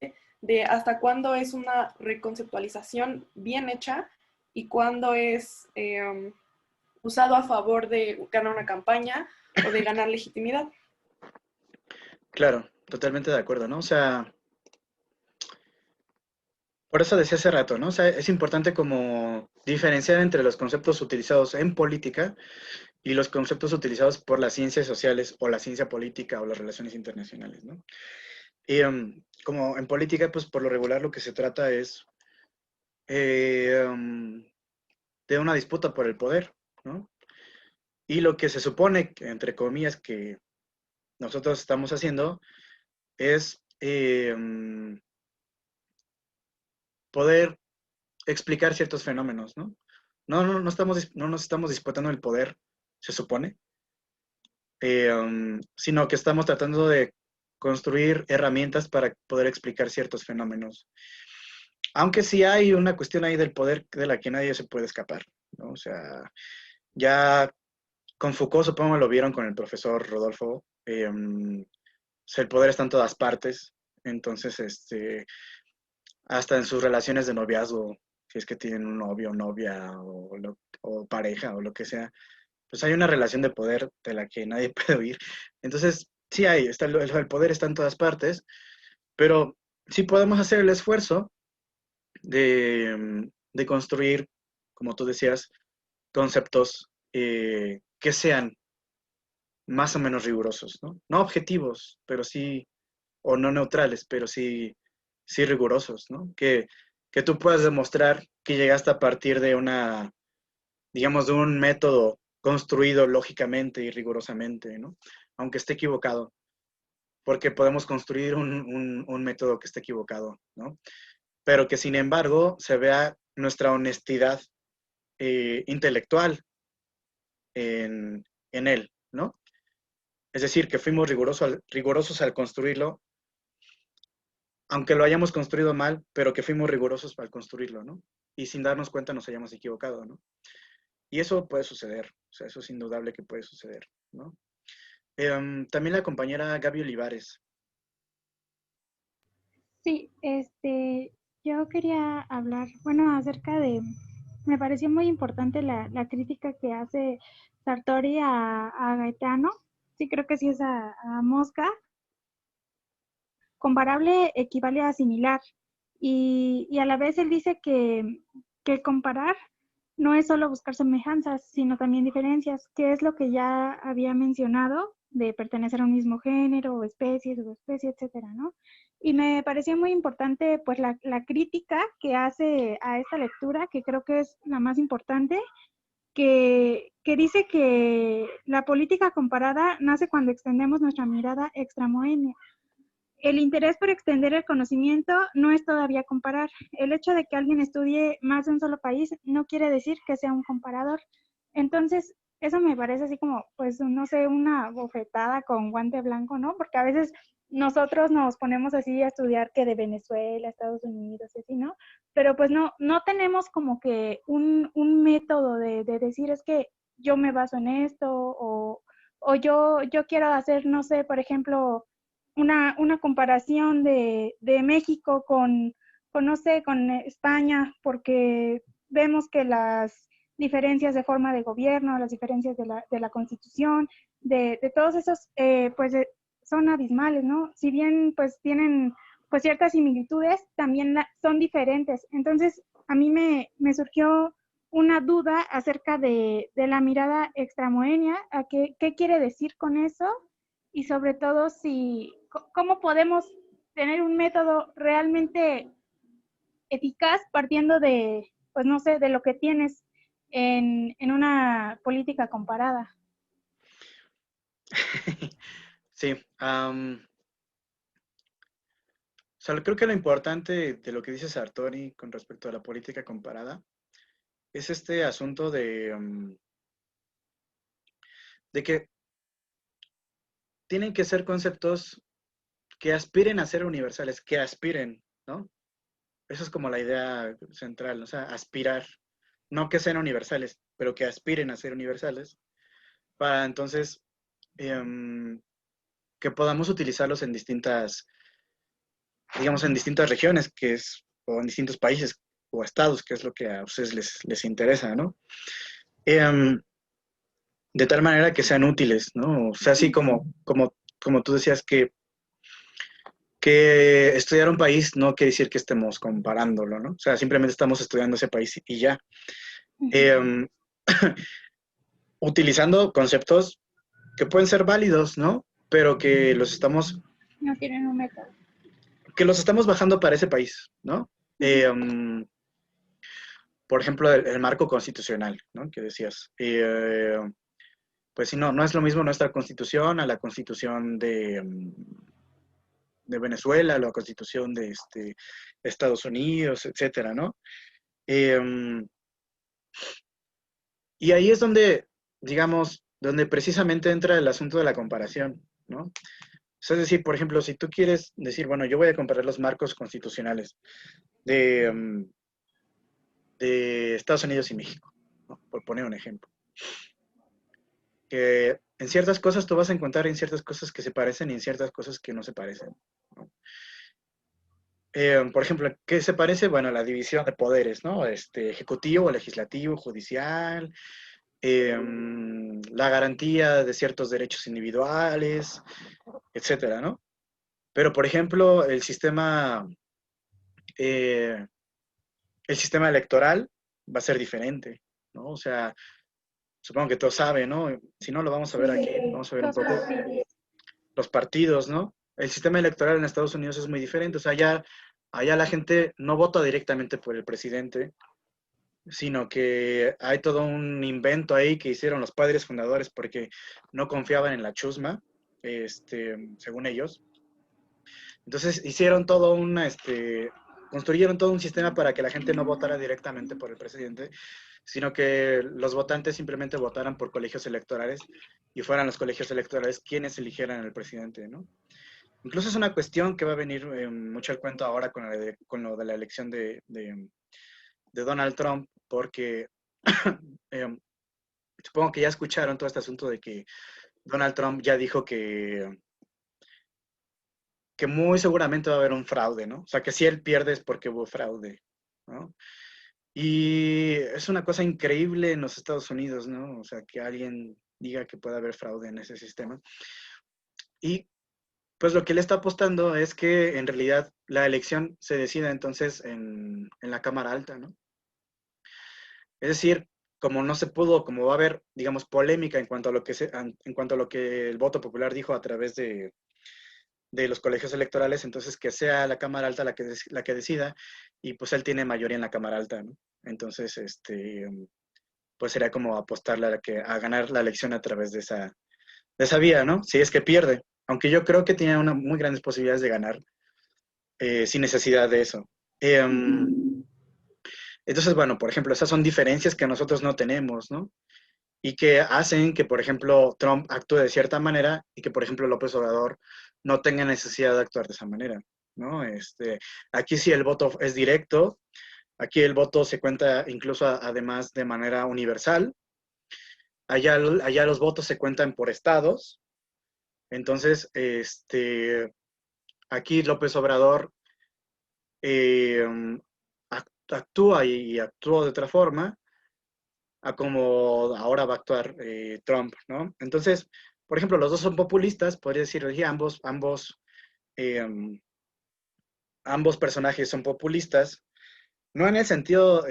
S11: de hasta cuándo es una reconceptualización bien hecha y cuándo es usado a favor de ganar una campaña o de ganar legitimidad.
S1: Claro, totalmente de acuerdo, ¿no? O sea, por eso decía hace rato, ¿no? O sea, es importante como diferenciar entre los conceptos utilizados en política y los conceptos utilizados por las ciencias sociales o la ciencia política o las relaciones internacionales, ¿no? Y como en política, pues por lo regular lo que se trata es de una disputa por el poder, ¿no? Y lo que se supone, entre comillas, que nosotros estamos haciendo es poder explicar ciertos fenómenos, ¿no? No nos estamos disputando el poder, se supone, sino que estamos tratando de construir herramientas para poder explicar ciertos fenómenos. Aunque sí hay una cuestión ahí del poder de la que nadie se puede escapar, ¿no? O sea, ya con Foucault supongo lo vieron con el profesor Rodolfo, o sea, el poder está en todas partes, entonces, hasta en sus relaciones de noviazgo, si es que tienen un novio, novia o pareja o lo que sea, pues hay una relación de poder de la que nadie puede huir. Entonces, sí hay, el poder está en todas partes, pero sí podemos hacer el esfuerzo de construir, como tú decías, conceptos que sean más o menos rigurosos, ¿no? No objetivos, pero sí, o no neutrales, pero sí, sí rigurosos, ¿no? Que tú puedas demostrar que llegaste a partir de una, digamos, de un método construido lógicamente y rigurosamente, ¿no? Aunque esté equivocado, porque podemos construir un método que esté equivocado, ¿no? Pero que sin embargo se vea nuestra honestidad intelectual en él, ¿no? Es decir, que fuimos rigurosos al construirlo, aunque lo hayamos construido mal, pero que fuimos rigurosos al construirlo, ¿no? Y sin darnos cuenta nos hayamos equivocado, ¿no? Y eso puede suceder, o sea, eso es indudable que puede suceder, ¿no? También la compañera Gaby Olivares.
S3: Sí, Yo quería hablar, bueno, acerca de, me pareció muy importante la crítica que hace Sartori a Gaetano. Sí, creo que sí es a Mosca. Comparable equivale a similar. Y a la vez él dice que comparar no es solo buscar semejanzas, sino también diferencias, que es lo que ya había mencionado de pertenecer a un mismo género, o especie, subespecie, etcétera, ¿no? Y me pareció muy importante, pues, la crítica que hace a esta lectura, que creo que es la más importante, que dice que la política comparada nace cuando extendemos nuestra mirada extramoenia. El interés por extender el conocimiento no es todavía comparar. El hecho de que alguien estudie más de un solo país no quiere decir que sea un comparador. Entonces, eso me parece así como, pues, no sé, una bofetada con guante blanco, ¿no? Porque a veces nosotros nos ponemos así a estudiar que de Venezuela, Estados Unidos y así, ¿no? Pero pues no tenemos como que un método de decir es que yo me baso en esto o yo quiero hacer, no sé, por ejemplo, una comparación de México no sé, con España, porque vemos que las diferencias de forma de gobierno, las diferencias de la Constitución, de todos esos, pues son abismales, ¿no? Si bien pues tienen pues ciertas similitudes, también son diferentes. Entonces, a mí me surgió una duda acerca de la mirada extramoenia, a qué quiere decir con eso, y sobre todo si, cómo podemos tener un método realmente eficaz partiendo de, pues no sé, de lo que tienes en una política comparada.
S1: Sí, o sea, creo que lo importante de lo que dice Sartori con respecto a la política comparada es este asunto de que tienen que ser conceptos que aspiren a ser universales, que aspiren, ¿no? Esa es como la idea central, o sea, aspirar, no que sean universales, pero que aspiren a ser universales, para entonces que podamos utilizarlos en distintas, digamos, en distintas regiones, o en distintos países o estados, que es lo que a ustedes les interesa, ¿no? De tal manera que sean útiles, ¿no? O sea, así como tú decías que estudiar un país no quiere decir que estemos comparándolo, ¿no? O sea, simplemente estamos estudiando ese país y ya. Utilizando conceptos que pueden ser válidos, ¿no? Pero que los estamos
S3: No tienen un método.
S1: Que los estamos bajando para ese país, ¿no? Por ejemplo, el marco constitucional, ¿no? Que decías. Pues sí, no es lo mismo nuestra constitución a la constitución de Venezuela, a la constitución de Estados Unidos, etcétera, ¿no? Y ahí es donde, digamos, donde precisamente entra el asunto de la comparación, ¿no? O sea, es decir, por ejemplo, si tú quieres decir, bueno, yo voy a comparar los marcos constitucionales de Estados Unidos y México, ¿no? Por poner un ejemplo. Que en ciertas cosas tú vas a encontrar en ciertas cosas que se parecen y en ciertas cosas que no se parecen, ¿no? Por ejemplo, ¿qué se parece? Bueno, la división de poderes, ¿no? Ejecutivo, legislativo, judicial, la garantía de ciertos derechos individuales, etcétera, ¿no? Pero, por ejemplo, el sistema electoral va a ser diferente, ¿no? O sea, supongo que todos saben, ¿no? Si no, lo vamos a ver aquí, vamos a ver un poco los partidos, ¿no? El sistema electoral en Estados Unidos es muy diferente, o sea, allá la gente no vota directamente por el presidente, sino que hay todo un invento ahí que hicieron los padres fundadores porque no confiaban en la chusma, según ellos. Entonces hicieron construyeron todo un sistema para que la gente no votara directamente por el presidente, sino que los votantes simplemente votaran por colegios electorales y fueran los colegios electorales quienes eligieran al presidente, ¿no? Incluso es una cuestión que va a venir mucho al cuento ahora con lo de la elección de Donald Trump, porque supongo que ya escucharon todo este asunto de que Donald Trump ya dijo que que muy seguramente va a haber un fraude, ¿no? O sea, que si él pierde es porque hubo fraude, ¿no? Y es una cosa increíble en los Estados Unidos, ¿no? O sea, que alguien diga que puede haber fraude en ese sistema. Y pues lo que él está apostando es que en realidad la elección se decida entonces en la Cámara Alta, ¿no? Es decir, como no se pudo, como va a haber, digamos, polémica en cuanto a lo que, en cuanto a lo que el voto popular dijo a través de los colegios electorales, entonces que sea la Cámara Alta la que decida, y pues él tiene mayoría en la Cámara Alta, ¿no? Entonces, pues sería como apostarle a ganar la elección a través de esa vía, ¿no? Si es que pierde, aunque yo creo que tiene muy grandes posibilidades de ganar sin necesidad de eso. Entonces, bueno, por ejemplo, esas son diferencias que nosotros no tenemos, ¿no? Y que hacen que, por ejemplo, Trump actúe de cierta manera y que, por ejemplo, López Obrador no tenga necesidad de actuar de esa manera, ¿no? Aquí sí el voto es directo, aquí el voto se cuenta incluso además de manera universal, allá los votos se cuentan por estados, entonces, aquí López Obrador eh, actúa y actuó de otra forma a como ahora va a actuar Trump, ¿no? Entonces, por ejemplo, los dos son populistas, podría decir, oye, eh, ambos personajes son populistas, no en el sentido, no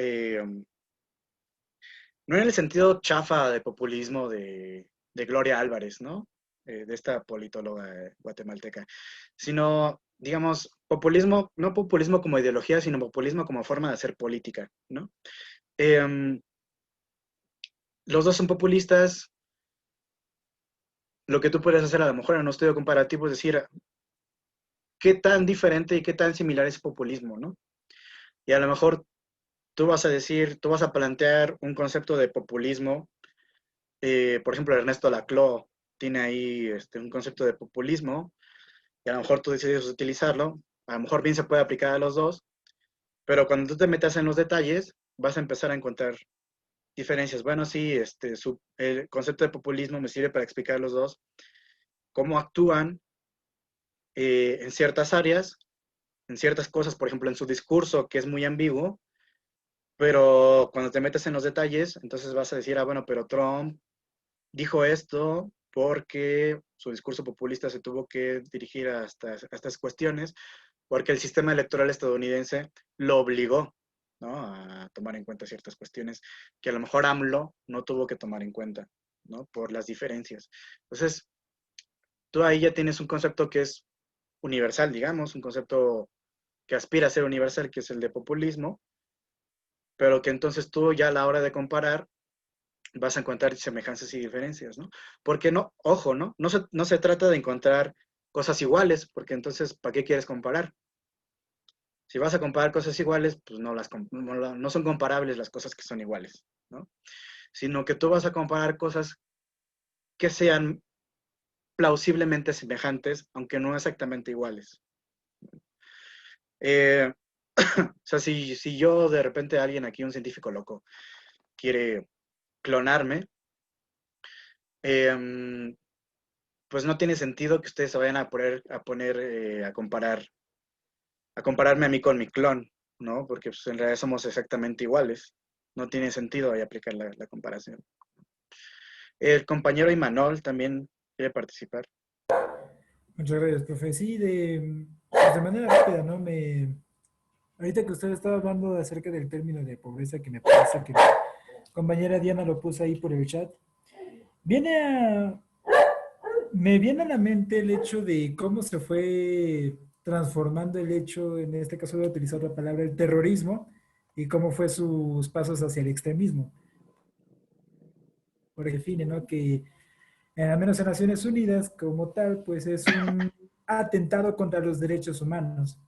S1: en el sentido chafa de populismo de Gloria Álvarez, ¿no? De esta politóloga guatemalteca, sino, digamos, populismo, no populismo como ideología, sino populismo como forma de hacer política, ¿no? Los dos son populistas. Lo que tú puedes hacer a lo mejor en un estudio comparativo es decir, ¿qué tan diferente y qué tan similar es populismo, no? Y a lo mejor tú vas a plantear un concepto de populismo. Por ejemplo, Ernesto Laclau tiene ahí un concepto de populismo y a lo mejor tú decides utilizarlo. A lo mejor bien se puede aplicar a los dos, pero cuando tú te metas en los detalles, vas a empezar a encontrar diferencias. Bueno, sí, el concepto de populismo me sirve para explicar los dos, cómo actúan en ciertas áreas, en ciertas cosas, por ejemplo, en su discurso, que es muy ambiguo, pero cuando te metes en los detalles, entonces vas a decir, bueno, pero Trump dijo esto porque su discurso populista se tuvo que dirigir a estas cuestiones, porque el sistema electoral estadounidense lo obligó, ¿no?, a tomar en cuenta ciertas cuestiones que a lo mejor AMLO no tuvo que tomar en cuenta, ¿no?, por las diferencias. Entonces, tú ahí ya tienes un concepto que es universal, digamos, un concepto que aspira a ser universal, que es el de populismo, pero que entonces tú ya a la hora de comparar vas a encontrar semejanzas y diferencias, ¿no? Porque no, ojo, ¿no? No se trata de encontrar cosas iguales, porque entonces, ¿para qué quieres comparar? Si vas a comparar cosas iguales, pues no son comparables las cosas que son iguales, ¿no? Sino que tú vas a comparar cosas que sean plausiblemente semejantes, aunque no exactamente iguales. O sea, si yo de repente alguien aquí, un científico loco, quiere clonarme, pues no tiene sentido que ustedes se vayan a poner a compararme a mí con mi clon, ¿no? Porque pues, en realidad somos exactamente iguales. No tiene sentido ahí aplicar la comparación. El compañero Imanol también quiere participar.
S4: Muchas gracias, profe. Sí, pues de manera rápida, ¿no? Ahorita que usted estaba hablando acerca del término de pobreza, que me parece que la compañera Diana lo puso ahí por el chat, me viene a la mente el hecho de cómo se fue transformando el hecho, en este caso voy a utilizar la palabra, el terrorismo, y cómo fue sus pasos hacia el extremismo. Por define, ¿no? Que al menos en Naciones Unidas, como tal, pues es un atentado contra los derechos humanos.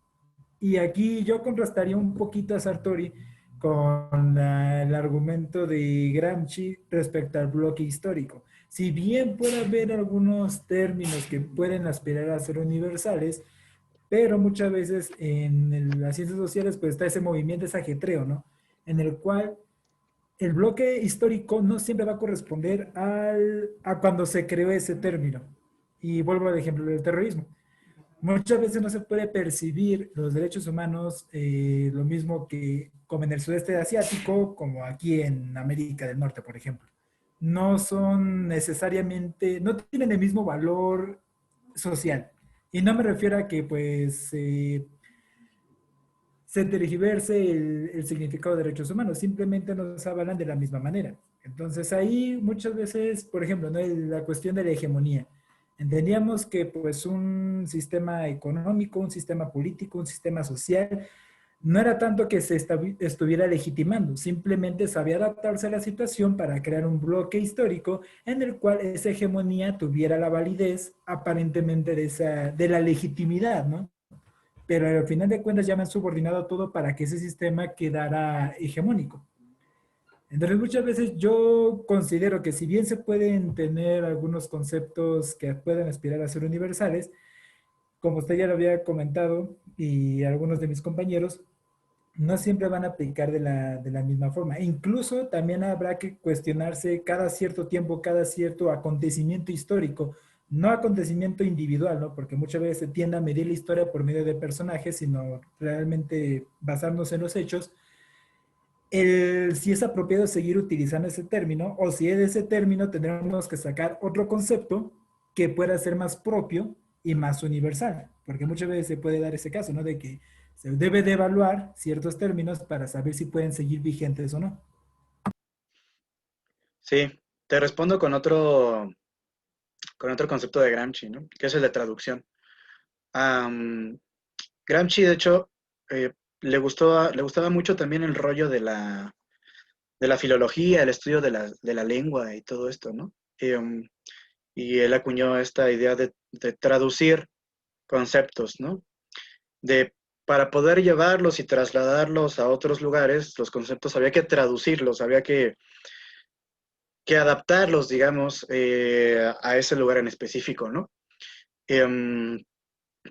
S4: Y aquí yo contrastaría un poquito a Sartori con el argumento de Gramsci respecto al bloque histórico. Si bien puede haber algunos términos que pueden aspirar a ser universales, pero muchas veces en las ciencias sociales pues está ese movimiento, ese ajetreo, ¿no? En el cual el bloque histórico no siempre va a corresponder a cuando se creó ese término. Y vuelvo al ejemplo del terrorismo. muchas veces no se puede percibir los derechos humanos lo mismo que como en el sudeste asiático, como aquí en América del Norte, por ejemplo. No son necesariamente, no tienen el mismo valor social. Y no me refiero a que pues se tergiverse el significado de derechos humanos, simplemente no se avalan de la misma manera. Entonces ahí muchas veces, por ejemplo, ¿no? La cuestión de la hegemonía. Entendíamos que pues un sistema económico, un sistema político, un sistema social, no era tanto que se estuviera legitimando, simplemente sabía adaptarse a la situación para crear un bloque histórico en el cual esa hegemonía tuviera la validez aparentemente de la legitimidad, ¿no? Pero al final de cuentas ya me han subordinado todo para que ese sistema quedara hegemónico. Entonces muchas veces yo considero que si bien se pueden tener algunos conceptos que puedan aspirar a ser universales, como usted ya lo había comentado y algunos de mis compañeros, no siempre van a aplicar de la misma forma. E incluso también habrá que cuestionarse cada cierto tiempo, cada cierto acontecimiento histórico, no acontecimiento individual, ¿no? Porque muchas veces se tiende a medir la historia por medio de personajes, sino realmente basarnos en los hechos. Si es apropiado seguir utilizando ese término, o si es de ese término tendremos que sacar otro concepto que pueda ser más propio y más universal, porque muchas veces se puede dar ese caso, ¿no? De que se debe de evaluar ciertos términos para saber si pueden seguir vigentes o no.
S1: Sí, te respondo con otro concepto de Gramsci, ¿no? Que es el de traducción. Gramsci, de hecho, le gustaba mucho también el rollo de la filología, el estudio de la lengua y todo esto, ¿no? Y él acuñó esta idea de traducir conceptos, ¿no? Para poder llevarlos y trasladarlos a otros lugares, los conceptos había que traducirlos, había que adaptarlos, digamos, a ese lugar en específico, ¿no?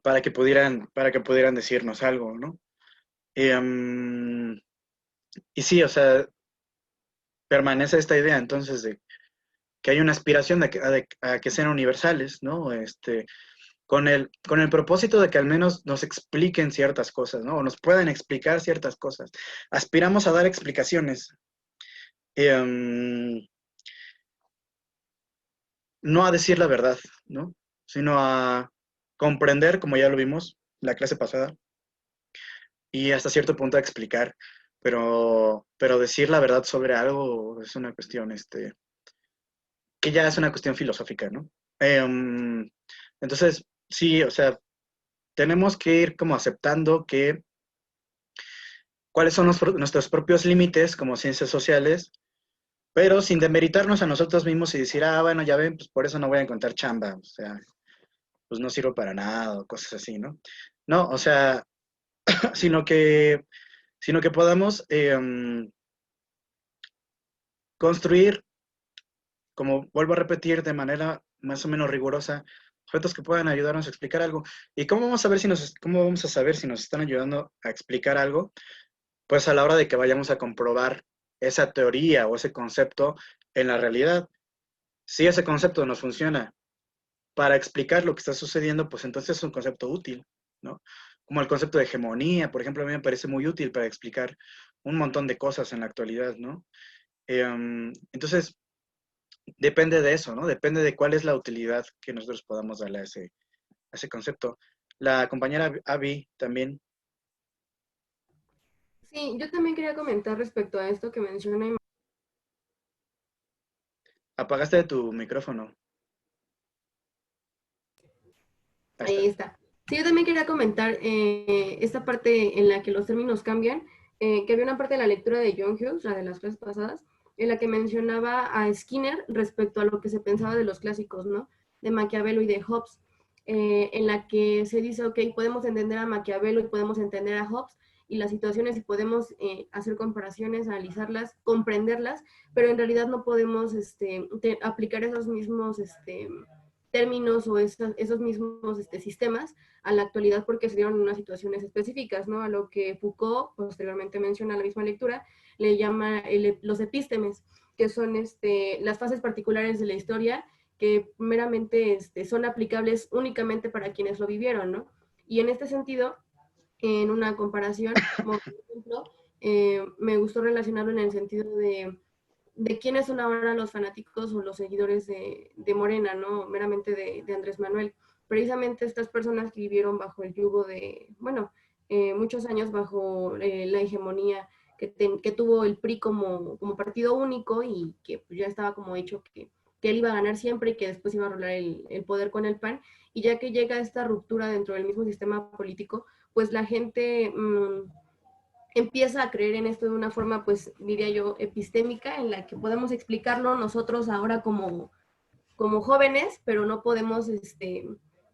S1: Para que pudieran decirnos algo, ¿no? Y sí, o sea, permanece esta idea entonces de que hay una aspiración a que sean universales, ¿no? Con el propósito de que al menos nos expliquen ciertas cosas, ¿no? O nos puedan explicar ciertas cosas. Aspiramos a dar explicaciones. No a decir la verdad, ¿no? Sino a comprender, como ya lo vimos la clase pasada, y hasta cierto punto a explicar, pero decir la verdad sobre algo es una cuestión, que ya es una cuestión filosófica, ¿no? Entonces, sí, o sea, tenemos que ir como aceptando cuáles son nuestros propios límites como ciencias sociales, pero sin demeritarnos a nosotros mismos y decir, bueno, ya ven, pues por eso no voy a encontrar chamba, o sea, pues no sirvo para nada, o cosas así, ¿no? No, o sea, sino que podamos construir, como vuelvo a repetir, de manera más o menos rigurosa, objetos que puedan ayudarnos a explicar algo. ¿Y cómo vamos a saber si nos están ayudando a explicar algo? Pues a la hora de que vayamos a comprobar esa teoría o ese concepto en la realidad. Si ese concepto nos funciona para explicar lo que está sucediendo, pues entonces es un concepto útil, ¿no? Como el concepto de hegemonía, por ejemplo, a mí me parece muy útil para explicar un montón de cosas en la actualidad, ¿no? Entonces, depende de eso, ¿no? Depende de cuál es la utilidad que nosotros podamos darle a ese concepto. La compañera Abby también.
S2: Sí, yo también quería comentar respecto a esto que menciona.
S1: Apagaste tu micrófono.
S2: Ahí está. Sí, yo también quería comentar esta parte en la que los términos cambian, que había una parte de la lectura de John Hughes, la de las clases pasadas, en la que mencionaba a Skinner respecto a lo que se pensaba de los clásicos, ¿no? De Maquiavelo y de Hobbes, en la que se dice, ok, podemos entender a Maquiavelo y podemos entender a Hobbes y las situaciones y podemos hacer comparaciones, analizarlas, comprenderlas, pero en realidad no podemos aplicar esos mismos términos o esos mismos sistemas a la actualidad porque se dieron en unas situaciones específicas, ¿no? A lo que Foucault, posteriormente menciona en la misma lectura, le llama los epístemes, que son las fases particulares de la historia que meramente son aplicables únicamente para quienes lo vivieron, ¿no? Y en este sentido, en una comparación, como por ejemplo, me gustó relacionarlo en el sentido de quiénes son ahora los fanáticos o los seguidores de Morena, ¿no? Meramente de Andrés Manuel. Precisamente estas personas que vivieron bajo el yugo de, bueno, muchos años bajo la hegemonía que tuvo el PRI como partido único y que pues, ya estaba como hecho que él iba a ganar siempre y que después iba a rolar el poder con el PAN. Y ya que llega esta ruptura dentro del mismo sistema político, pues la gente empieza a creer en esto de una forma, pues diría yo, epistémica, en la que podemos explicarlo nosotros ahora como jóvenes, pero no podemos,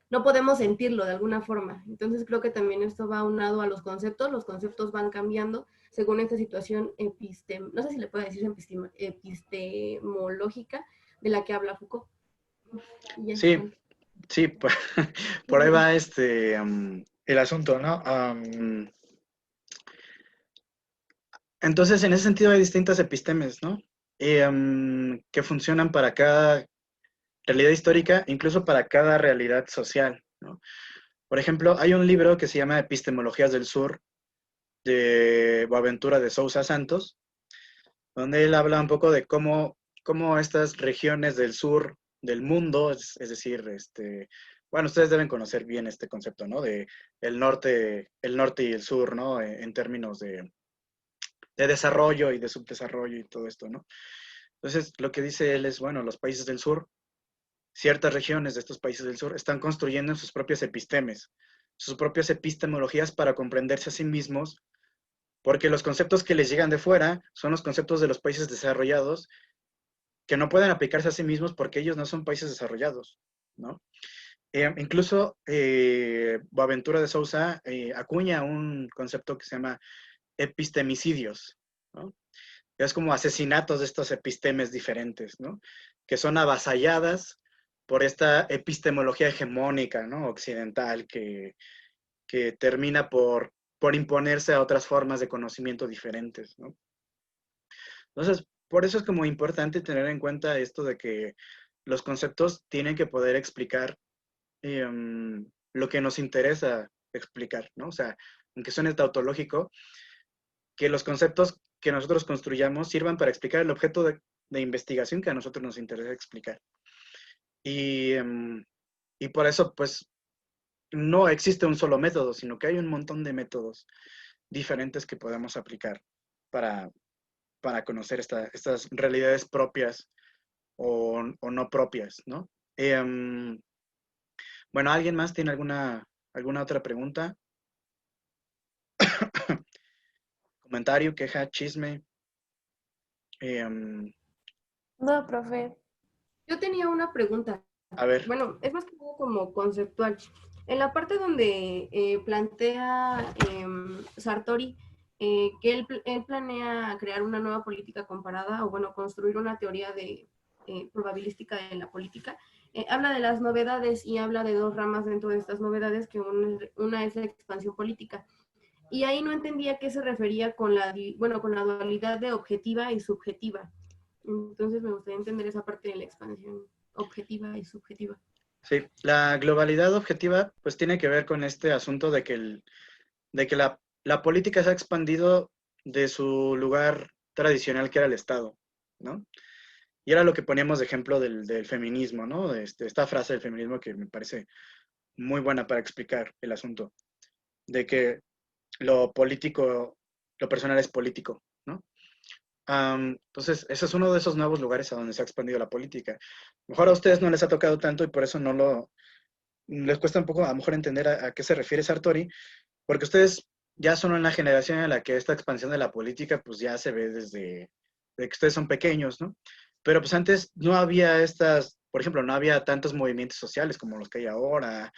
S2: no podemos sentirlo de alguna forma. Entonces creo que también esto va aunado a los conceptos van cambiando según esta situación no sé si le puedo decir epistemológica de la que habla Foucault.
S1: Sí, sí, por ahí va el asunto, ¿no? Entonces, en ese sentido hay distintas epistemes, ¿no? Que funcionan para cada realidad histórica, incluso para cada realidad social, ¿no? Por ejemplo, hay un libro que se llama Epistemologías del Sur, de Boaventura de Sousa Santos, donde él habla un poco de cómo estas regiones del sur del mundo, es decir, bueno, ustedes deben conocer bien este concepto, ¿no? De el norte y el sur, ¿no? En términos de desarrollo y de subdesarrollo y todo esto, ¿no? Entonces, lo que dice él es, bueno, los países del sur, ciertas regiones de estos países del sur están construyendo sus propias epistemes, sus propias epistemologías para comprenderse a sí mismos, porque los conceptos que les llegan de fuera son los conceptos de los países desarrollados que no pueden aplicarse a sí mismos porque ellos no son países desarrollados, ¿no? Incluso Boaventura de Sousa acuña un concepto que se llama epistemicidios, ¿no? Es como asesinatos de estos epistemes diferentes, ¿no? Que son avasalladas por esta epistemología hegemónica, ¿no? Occidental que termina por imponerse a otras formas de conocimiento diferentes, ¿no? Entonces, por eso es como importante tener en cuenta esto de que los conceptos tienen que poder explicar lo que nos interesa explicar, ¿no? O sea, aunque suene tautológico, que los conceptos que nosotros construyamos sirvan para explicar el objeto de investigación que a nosotros nos interesa explicar. Y por eso, pues, no existe un solo método, sino que hay un montón de métodos diferentes que podemos aplicar para conocer estas realidades propias o no propias, ¿no? Bueno, ¿alguien más tiene alguna otra pregunta? Comentario, queja, chisme.
S10: No, profe.
S2: Yo tenía una pregunta.
S1: A ver.
S2: Bueno, es más que nada como conceptual. En la parte donde plantea Sartori que él planea crear una nueva política comparada o, bueno, construir una teoría probabilística en la política, habla de las novedades y habla de dos ramas dentro de estas novedades, que una es la expansión política. Y ahí no entendía qué se refería con la dualidad de objetiva y subjetiva. Entonces me gustaría entender esa parte de la expansión objetiva y subjetiva.
S1: Sí, la globalidad objetiva pues tiene que ver con este asunto de que, la política se ha expandido de su lugar tradicional, que era el Estado, ¿no? Y era lo que poníamos de ejemplo del feminismo, ¿no? Esta frase del feminismo que me parece muy buena para explicar el asunto, de que lo político, lo personal es político, ¿no? Entonces, ese es uno de esos nuevos lugares a donde se ha expandido la política. A lo mejor a ustedes no les ha tocado tanto y por eso les cuesta un poco a lo mejor entender a qué se refiere Sartori, porque ustedes ya son una generación en la que esta expansión de la política pues ya se ve desde que ustedes son pequeños, ¿no? Pero pues antes no había por ejemplo, no había tantos movimientos sociales como los que hay ahora,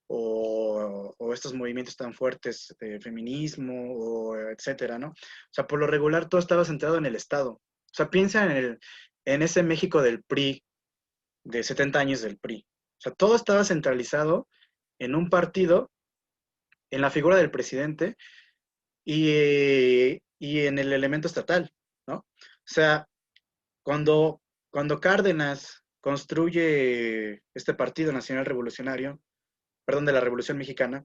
S1: o estos movimientos tan fuertes de feminismo, o etcétera, ¿no? O sea, por lo regular todo estaba centrado en el Estado. O sea, piensa en ese México del PRI, de 70 años del PRI. O sea, todo estaba centralizado en un partido, en la figura del presidente y en el elemento estatal, ¿no? O sea, cuando Cárdenas construye este Partido Nacional Revolucionario, perdón, de la Revolución Mexicana,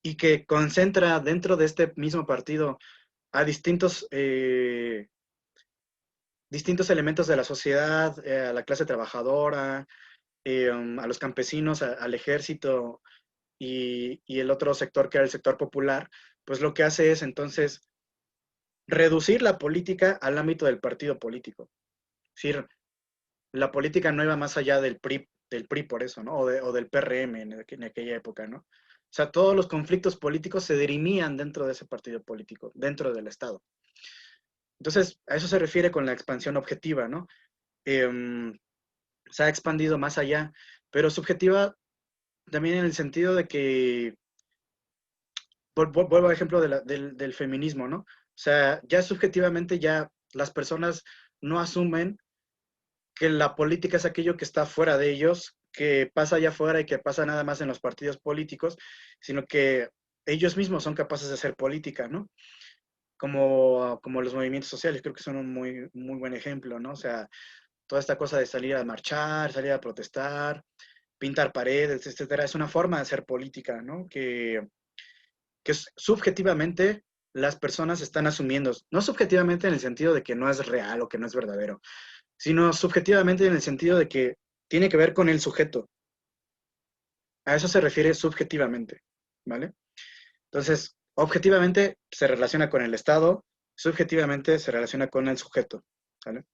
S1: y que concentra dentro de este mismo partido a distintos elementos de la sociedad, a la clase trabajadora, a los campesinos, al ejército y el otro sector que era el sector popular, pues lo que hace es entonces reducir la política al ámbito del partido político. Es decir, la política no iba más allá del PRI por eso, ¿no? O del PRM en aquella época, ¿no? O sea, todos los conflictos políticos se dirimían dentro de ese partido político, dentro del Estado. Entonces, a eso se refiere con la expansión objetiva, ¿no? Se ha expandido más allá, pero subjetiva también en el sentido de que, vuelvo al ejemplo del feminismo, ¿no? O sea, ya subjetivamente ya las personas no asumen que la política es aquello que está fuera de ellos, que pasa allá afuera y que pasa nada más en los partidos políticos, sino que ellos mismos son capaces de hacer política, ¿no? Como los movimientos sociales, creo que son un muy buen ejemplo, ¿no? O sea, toda esta cosa de salir a marchar, salir a protestar, pintar paredes, etcétera, es una forma de hacer política, ¿no? Que subjetivamente las personas están asumiendo, no subjetivamente en el sentido de que no es real o que no es verdadero, sino subjetivamente en el sentido de que tiene que ver con el sujeto. A eso se refiere subjetivamente, ¿vale? Entonces, objetivamente se relaciona con el Estado, subjetivamente se relaciona con el sujeto, ¿vale?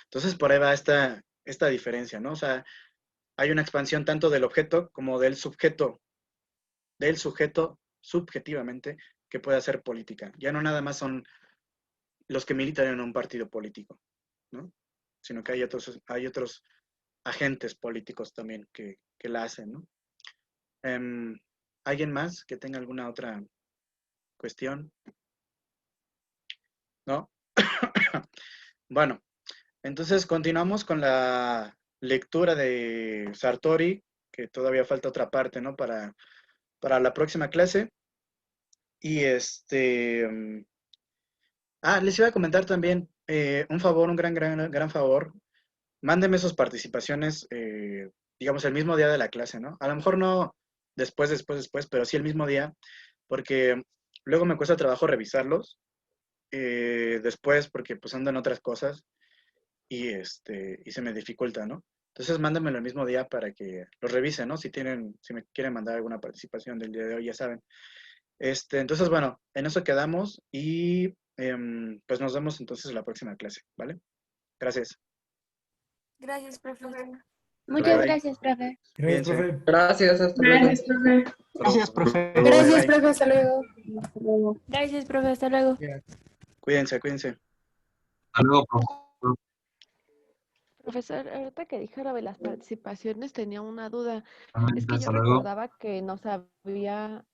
S1: Entonces, por ahí va esta diferencia, ¿no? O sea, hay una expansión tanto del objeto como del sujeto subjetivamente que puede hacer política. Ya no nada más son los que militan en un partido político, ¿no? Sino que hay otros agentes políticos también que la hacen, ¿no? ¿Alguien más que tenga alguna otra cuestión? ¿No? Bueno, entonces continuamos con la lectura de Sartori, que todavía falta otra parte, ¿no? Para la próxima clase. Y les iba a comentar también un favor, un gran favor. Mándenme sus participaciones, digamos, el mismo día de la clase, ¿no? A lo mejor no después, pero sí el mismo día, porque luego me cuesta trabajo revisarlos después, porque pues ando en otras cosas y se me dificulta, ¿no? Entonces mándenmelo el mismo día para que los revisen, ¿no? Si me quieren mandar alguna participación del día de hoy, ya saben. Entonces, bueno, en eso quedamos y pues nos vemos entonces en la próxima clase, ¿vale? Gracias.
S10: Gracias, profesor.
S6: Muchas
S1: Bye.
S6: gracias, profe.
S4: Gracias,
S1: Cuídense.
S4: profe.
S12: Gracias, hasta luego.
S2: Gracias, profe.
S5: Gracias, profe.
S10: Gracias,
S1: Bye.
S10: profe. Hasta luego.
S2: Hasta luego.
S10: Gracias, profe. Hasta luego.
S1: Cuídense.
S12: Hasta luego, profesor.
S9: Profesor, ahorita que dijo lo de las participaciones, tenía una duda. Es que yo
S12: Hasta luego.
S9: recordaba que nos había,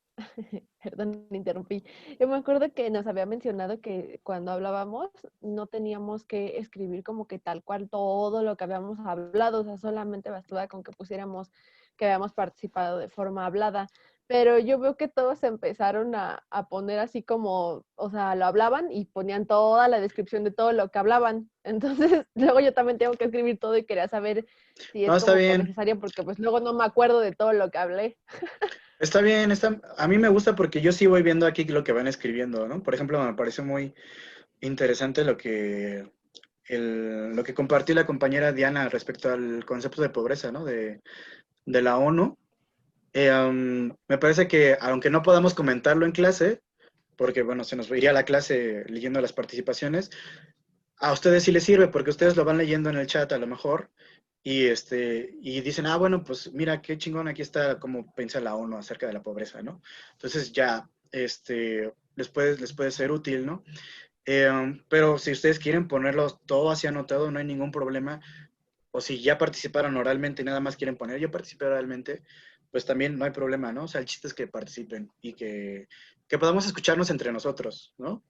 S9: perdón, me interrumpí. Yo me acuerdo que nos había mencionado que cuando hablábamos no teníamos que escribir como que tal cual todo lo que habíamos hablado, o sea, solamente bastaba con que pusiéramos que habíamos participado de forma hablada. Pero yo veo que todos empezaron a poner así como, o sea, lo hablaban y ponían toda la descripción de todo lo que hablaban. Entonces, luego yo también tengo que escribir todo y quería saber si es
S1: No, está
S9: como que
S1: bien.
S9: necesario, porque pues luego no me acuerdo de todo lo que hablé.
S1: Está bien, a mí me gusta porque yo sí voy viendo aquí lo que van escribiendo, ¿no? Por ejemplo, me parece muy interesante lo que compartió la compañera Diana respecto al concepto de pobreza, ¿no? De la ONU. Me parece que, aunque no podamos comentarlo en clase, porque, bueno, se nos iría la clase leyendo las participaciones, a ustedes sí les sirve, porque ustedes lo van leyendo en el chat a lo mejor, y dicen, bueno, pues mira, qué chingón, aquí está cómo piensa la ONU acerca de la pobreza, ¿no? Entonces ya, les puede ser útil, ¿no? Pero si ustedes quieren ponerlo todo así anotado, no hay ningún problema. O si ya participaron oralmente y nada más quieren poner, yo participé oralmente, pues también no hay problema, ¿no? O sea, el chiste es que participen y que podamos escucharnos entre nosotros, ¿no?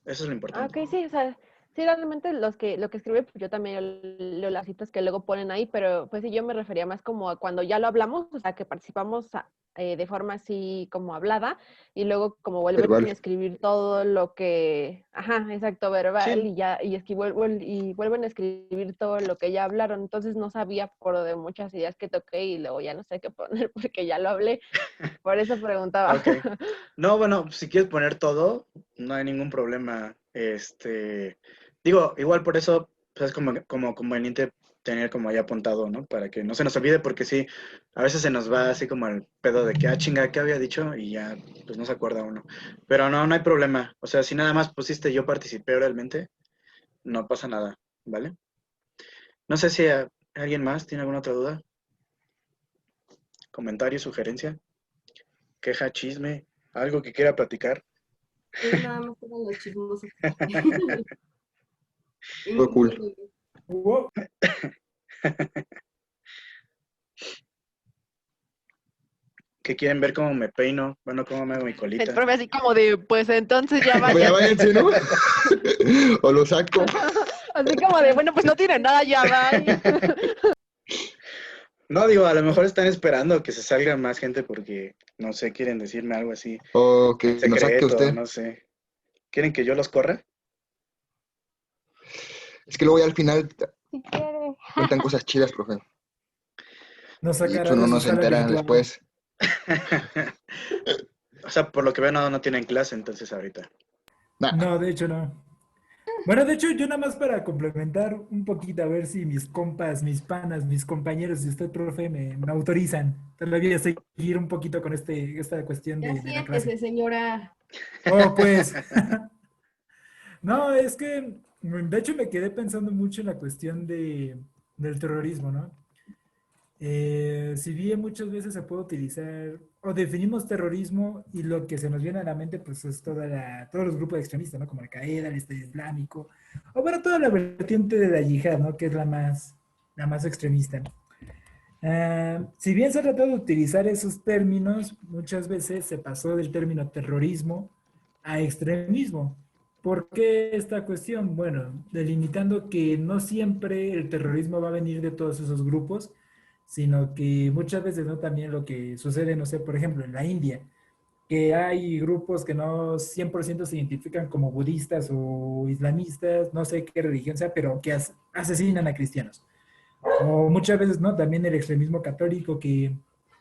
S1: Eso es lo importante.
S9: Ok, sí, o sea, Sí, realmente lo que escribe, pues yo también leo las citas que luego ponen ahí, pero pues sí, yo me refería más como a cuando ya lo hablamos, o sea, que participamos de forma así como hablada, y luego como vuelven
S13: Verbal.
S9: a escribir todo lo que, ajá, exacto, verbal,
S1: Sí.
S9: y ya, y vuelven a escribir todo lo que ya hablaron, entonces no sabía por de muchas ideas que toqué, y luego ya no sé qué poner porque ya lo hablé, por eso preguntaba.
S1: Ok. No, bueno, si quieres poner todo, no hay ningún problema. Digo, igual por eso pues, es como conveniente tener como ya apuntado, ¿no? Para que no se nos olvide, porque sí, a veces se nos va así como el pedo de que, chinga, ¿qué había dicho? Y ya, pues no se acuerda uno. Pero no hay problema. O sea, si nada más pusiste yo participé oralmente, no pasa nada, ¿vale? No sé si alguien más tiene alguna otra duda, comentario, sugerencia, queja, chisme, algo que quiera platicar.
S2: Yo nada más eran los chismosos.
S13: Fue cool.
S1: Que quieren ver cómo me peino, bueno, cómo me hago mi
S9: El
S1: colita.
S9: profe así como de, pues entonces ya
S13: Pues ya
S9: váyanse.
S13: váyanse, ¿no? O lo saco.
S9: Así como de, bueno, pues no tiene nada, ya vaya.
S1: No, digo, a lo mejor están esperando que se salga más gente porque, no sé, quieren decirme algo así
S13: O que nos saque
S1: secreto,
S13: usted.
S1: no sé. ¿Quieren que yo los corra?
S13: Es que luego ya al final
S3: Si quiere.
S13: cuentan cosas chidas, profe.
S4: Nos
S13: Y
S4: sacará
S13: uno
S4: de
S13: no
S4: su
S13: se
S4: sala
S13: entera
S4: virtual.
S13: después.
S1: O sea, por lo que veo no tienen clase entonces ahorita.
S13: Nah.
S4: No, de hecho no. Bueno, de hecho, yo nada más para complementar un poquito, a ver si mis compas, mis panas, mis compañeros y usted, profe, me autorizan todavía a seguir un poquito con esta cuestión
S2: Ya
S4: de la clase.
S2: siéntese, señora.
S4: Oh, pues. No, es que, de hecho, me quedé pensando mucho en la cuestión del terrorismo, ¿no? Si bien muchas veces se puede utilizar, o definimos terrorismo y lo que se nos viene a la mente, pues es todos los grupos extremistas, ¿no? Como Al-Qaeda, el Estado Islámico, o bueno, toda la vertiente de la yihad, ¿no? Que es la más extremista. Si bien se ha tratado de utilizar esos términos, muchas veces se pasó del término terrorismo a extremismo. ¿Por qué esta cuestión? Bueno, delimitando que no siempre el terrorismo va a venir de todos esos grupos, sino que muchas veces, ¿no? También lo que sucede, no sé, por ejemplo, en la India, que hay grupos que no 100% se identifican como budistas o islamistas, no sé qué religión sea, pero que asesinan a cristianos. O muchas veces, ¿no? También el extremismo católico que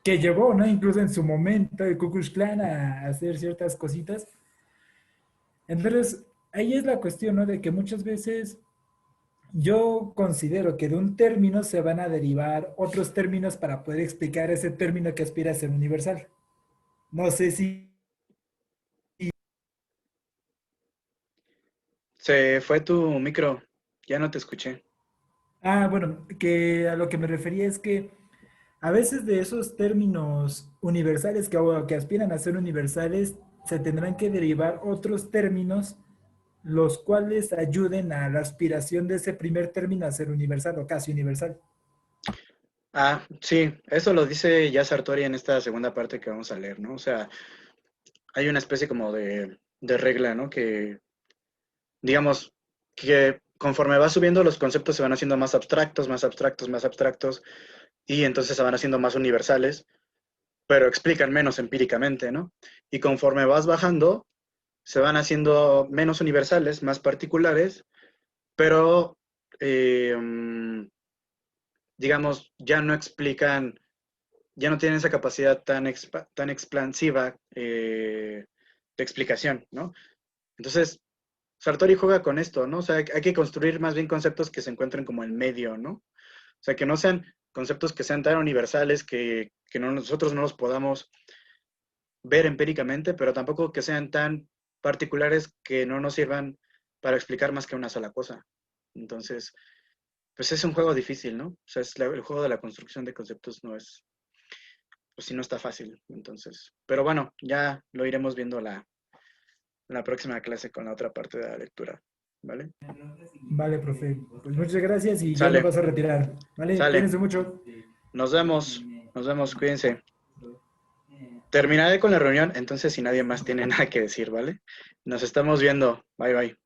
S4: llevó, ¿no? Incluso en su momento el Ku Klux Klan a hacer ciertas cositas. Entonces, ahí es la cuestión, ¿no? De que muchas veces yo considero que de un término se van a derivar otros términos para poder explicar ese término que aspira a ser universal. No sé si...
S1: Se fue tu micro, ya no te escuché.
S4: Bueno, que a lo que me refería es que a veces de esos términos universales que aspiran a ser universales, se tendrán que derivar otros términos los cuales ayuden a la aspiración de ese primer término a ser universal o casi universal.
S1: Sí, eso lo dice ya Sartori en esta segunda parte que vamos a leer, ¿no? O sea, hay una especie como de regla, ¿no? Que, digamos, que conforme va subiendo los conceptos se van haciendo más abstractos, más abstractos, más abstractos, y entonces se van haciendo más universales, pero explican menos empíricamente, ¿no? Y conforme vas bajando, se van haciendo menos universales, más particulares, pero, digamos, ya no explican, ya no tienen esa capacidad tan expansiva de explicación, ¿no? Entonces, Sartori juega con esto, ¿no? O sea, hay que construir más bien conceptos que se encuentren como en medio, ¿no? O sea, que no sean conceptos que sean tan universales que nosotros no los podamos ver empíricamente, pero tampoco que sean tan particulares que no nos sirvan para explicar más que una sola cosa. Entonces, pues es un juego difícil, ¿no? O sea, el juego de la construcción de conceptos no es, pues sí, no está fácil. Entonces, pero bueno, ya lo iremos viendo la próxima clase con la otra parte de la lectura, ¿vale?
S4: Vale, profe. Pues muchas gracias y yo me
S1: Sale.
S4: paso a retirar. Vale,
S1: Sale.
S4: cuídense mucho.
S1: Nos vemos, cuídense. Terminaré con la reunión, entonces si nadie más tiene nada que decir, ¿vale? Nos estamos viendo. Bye, bye.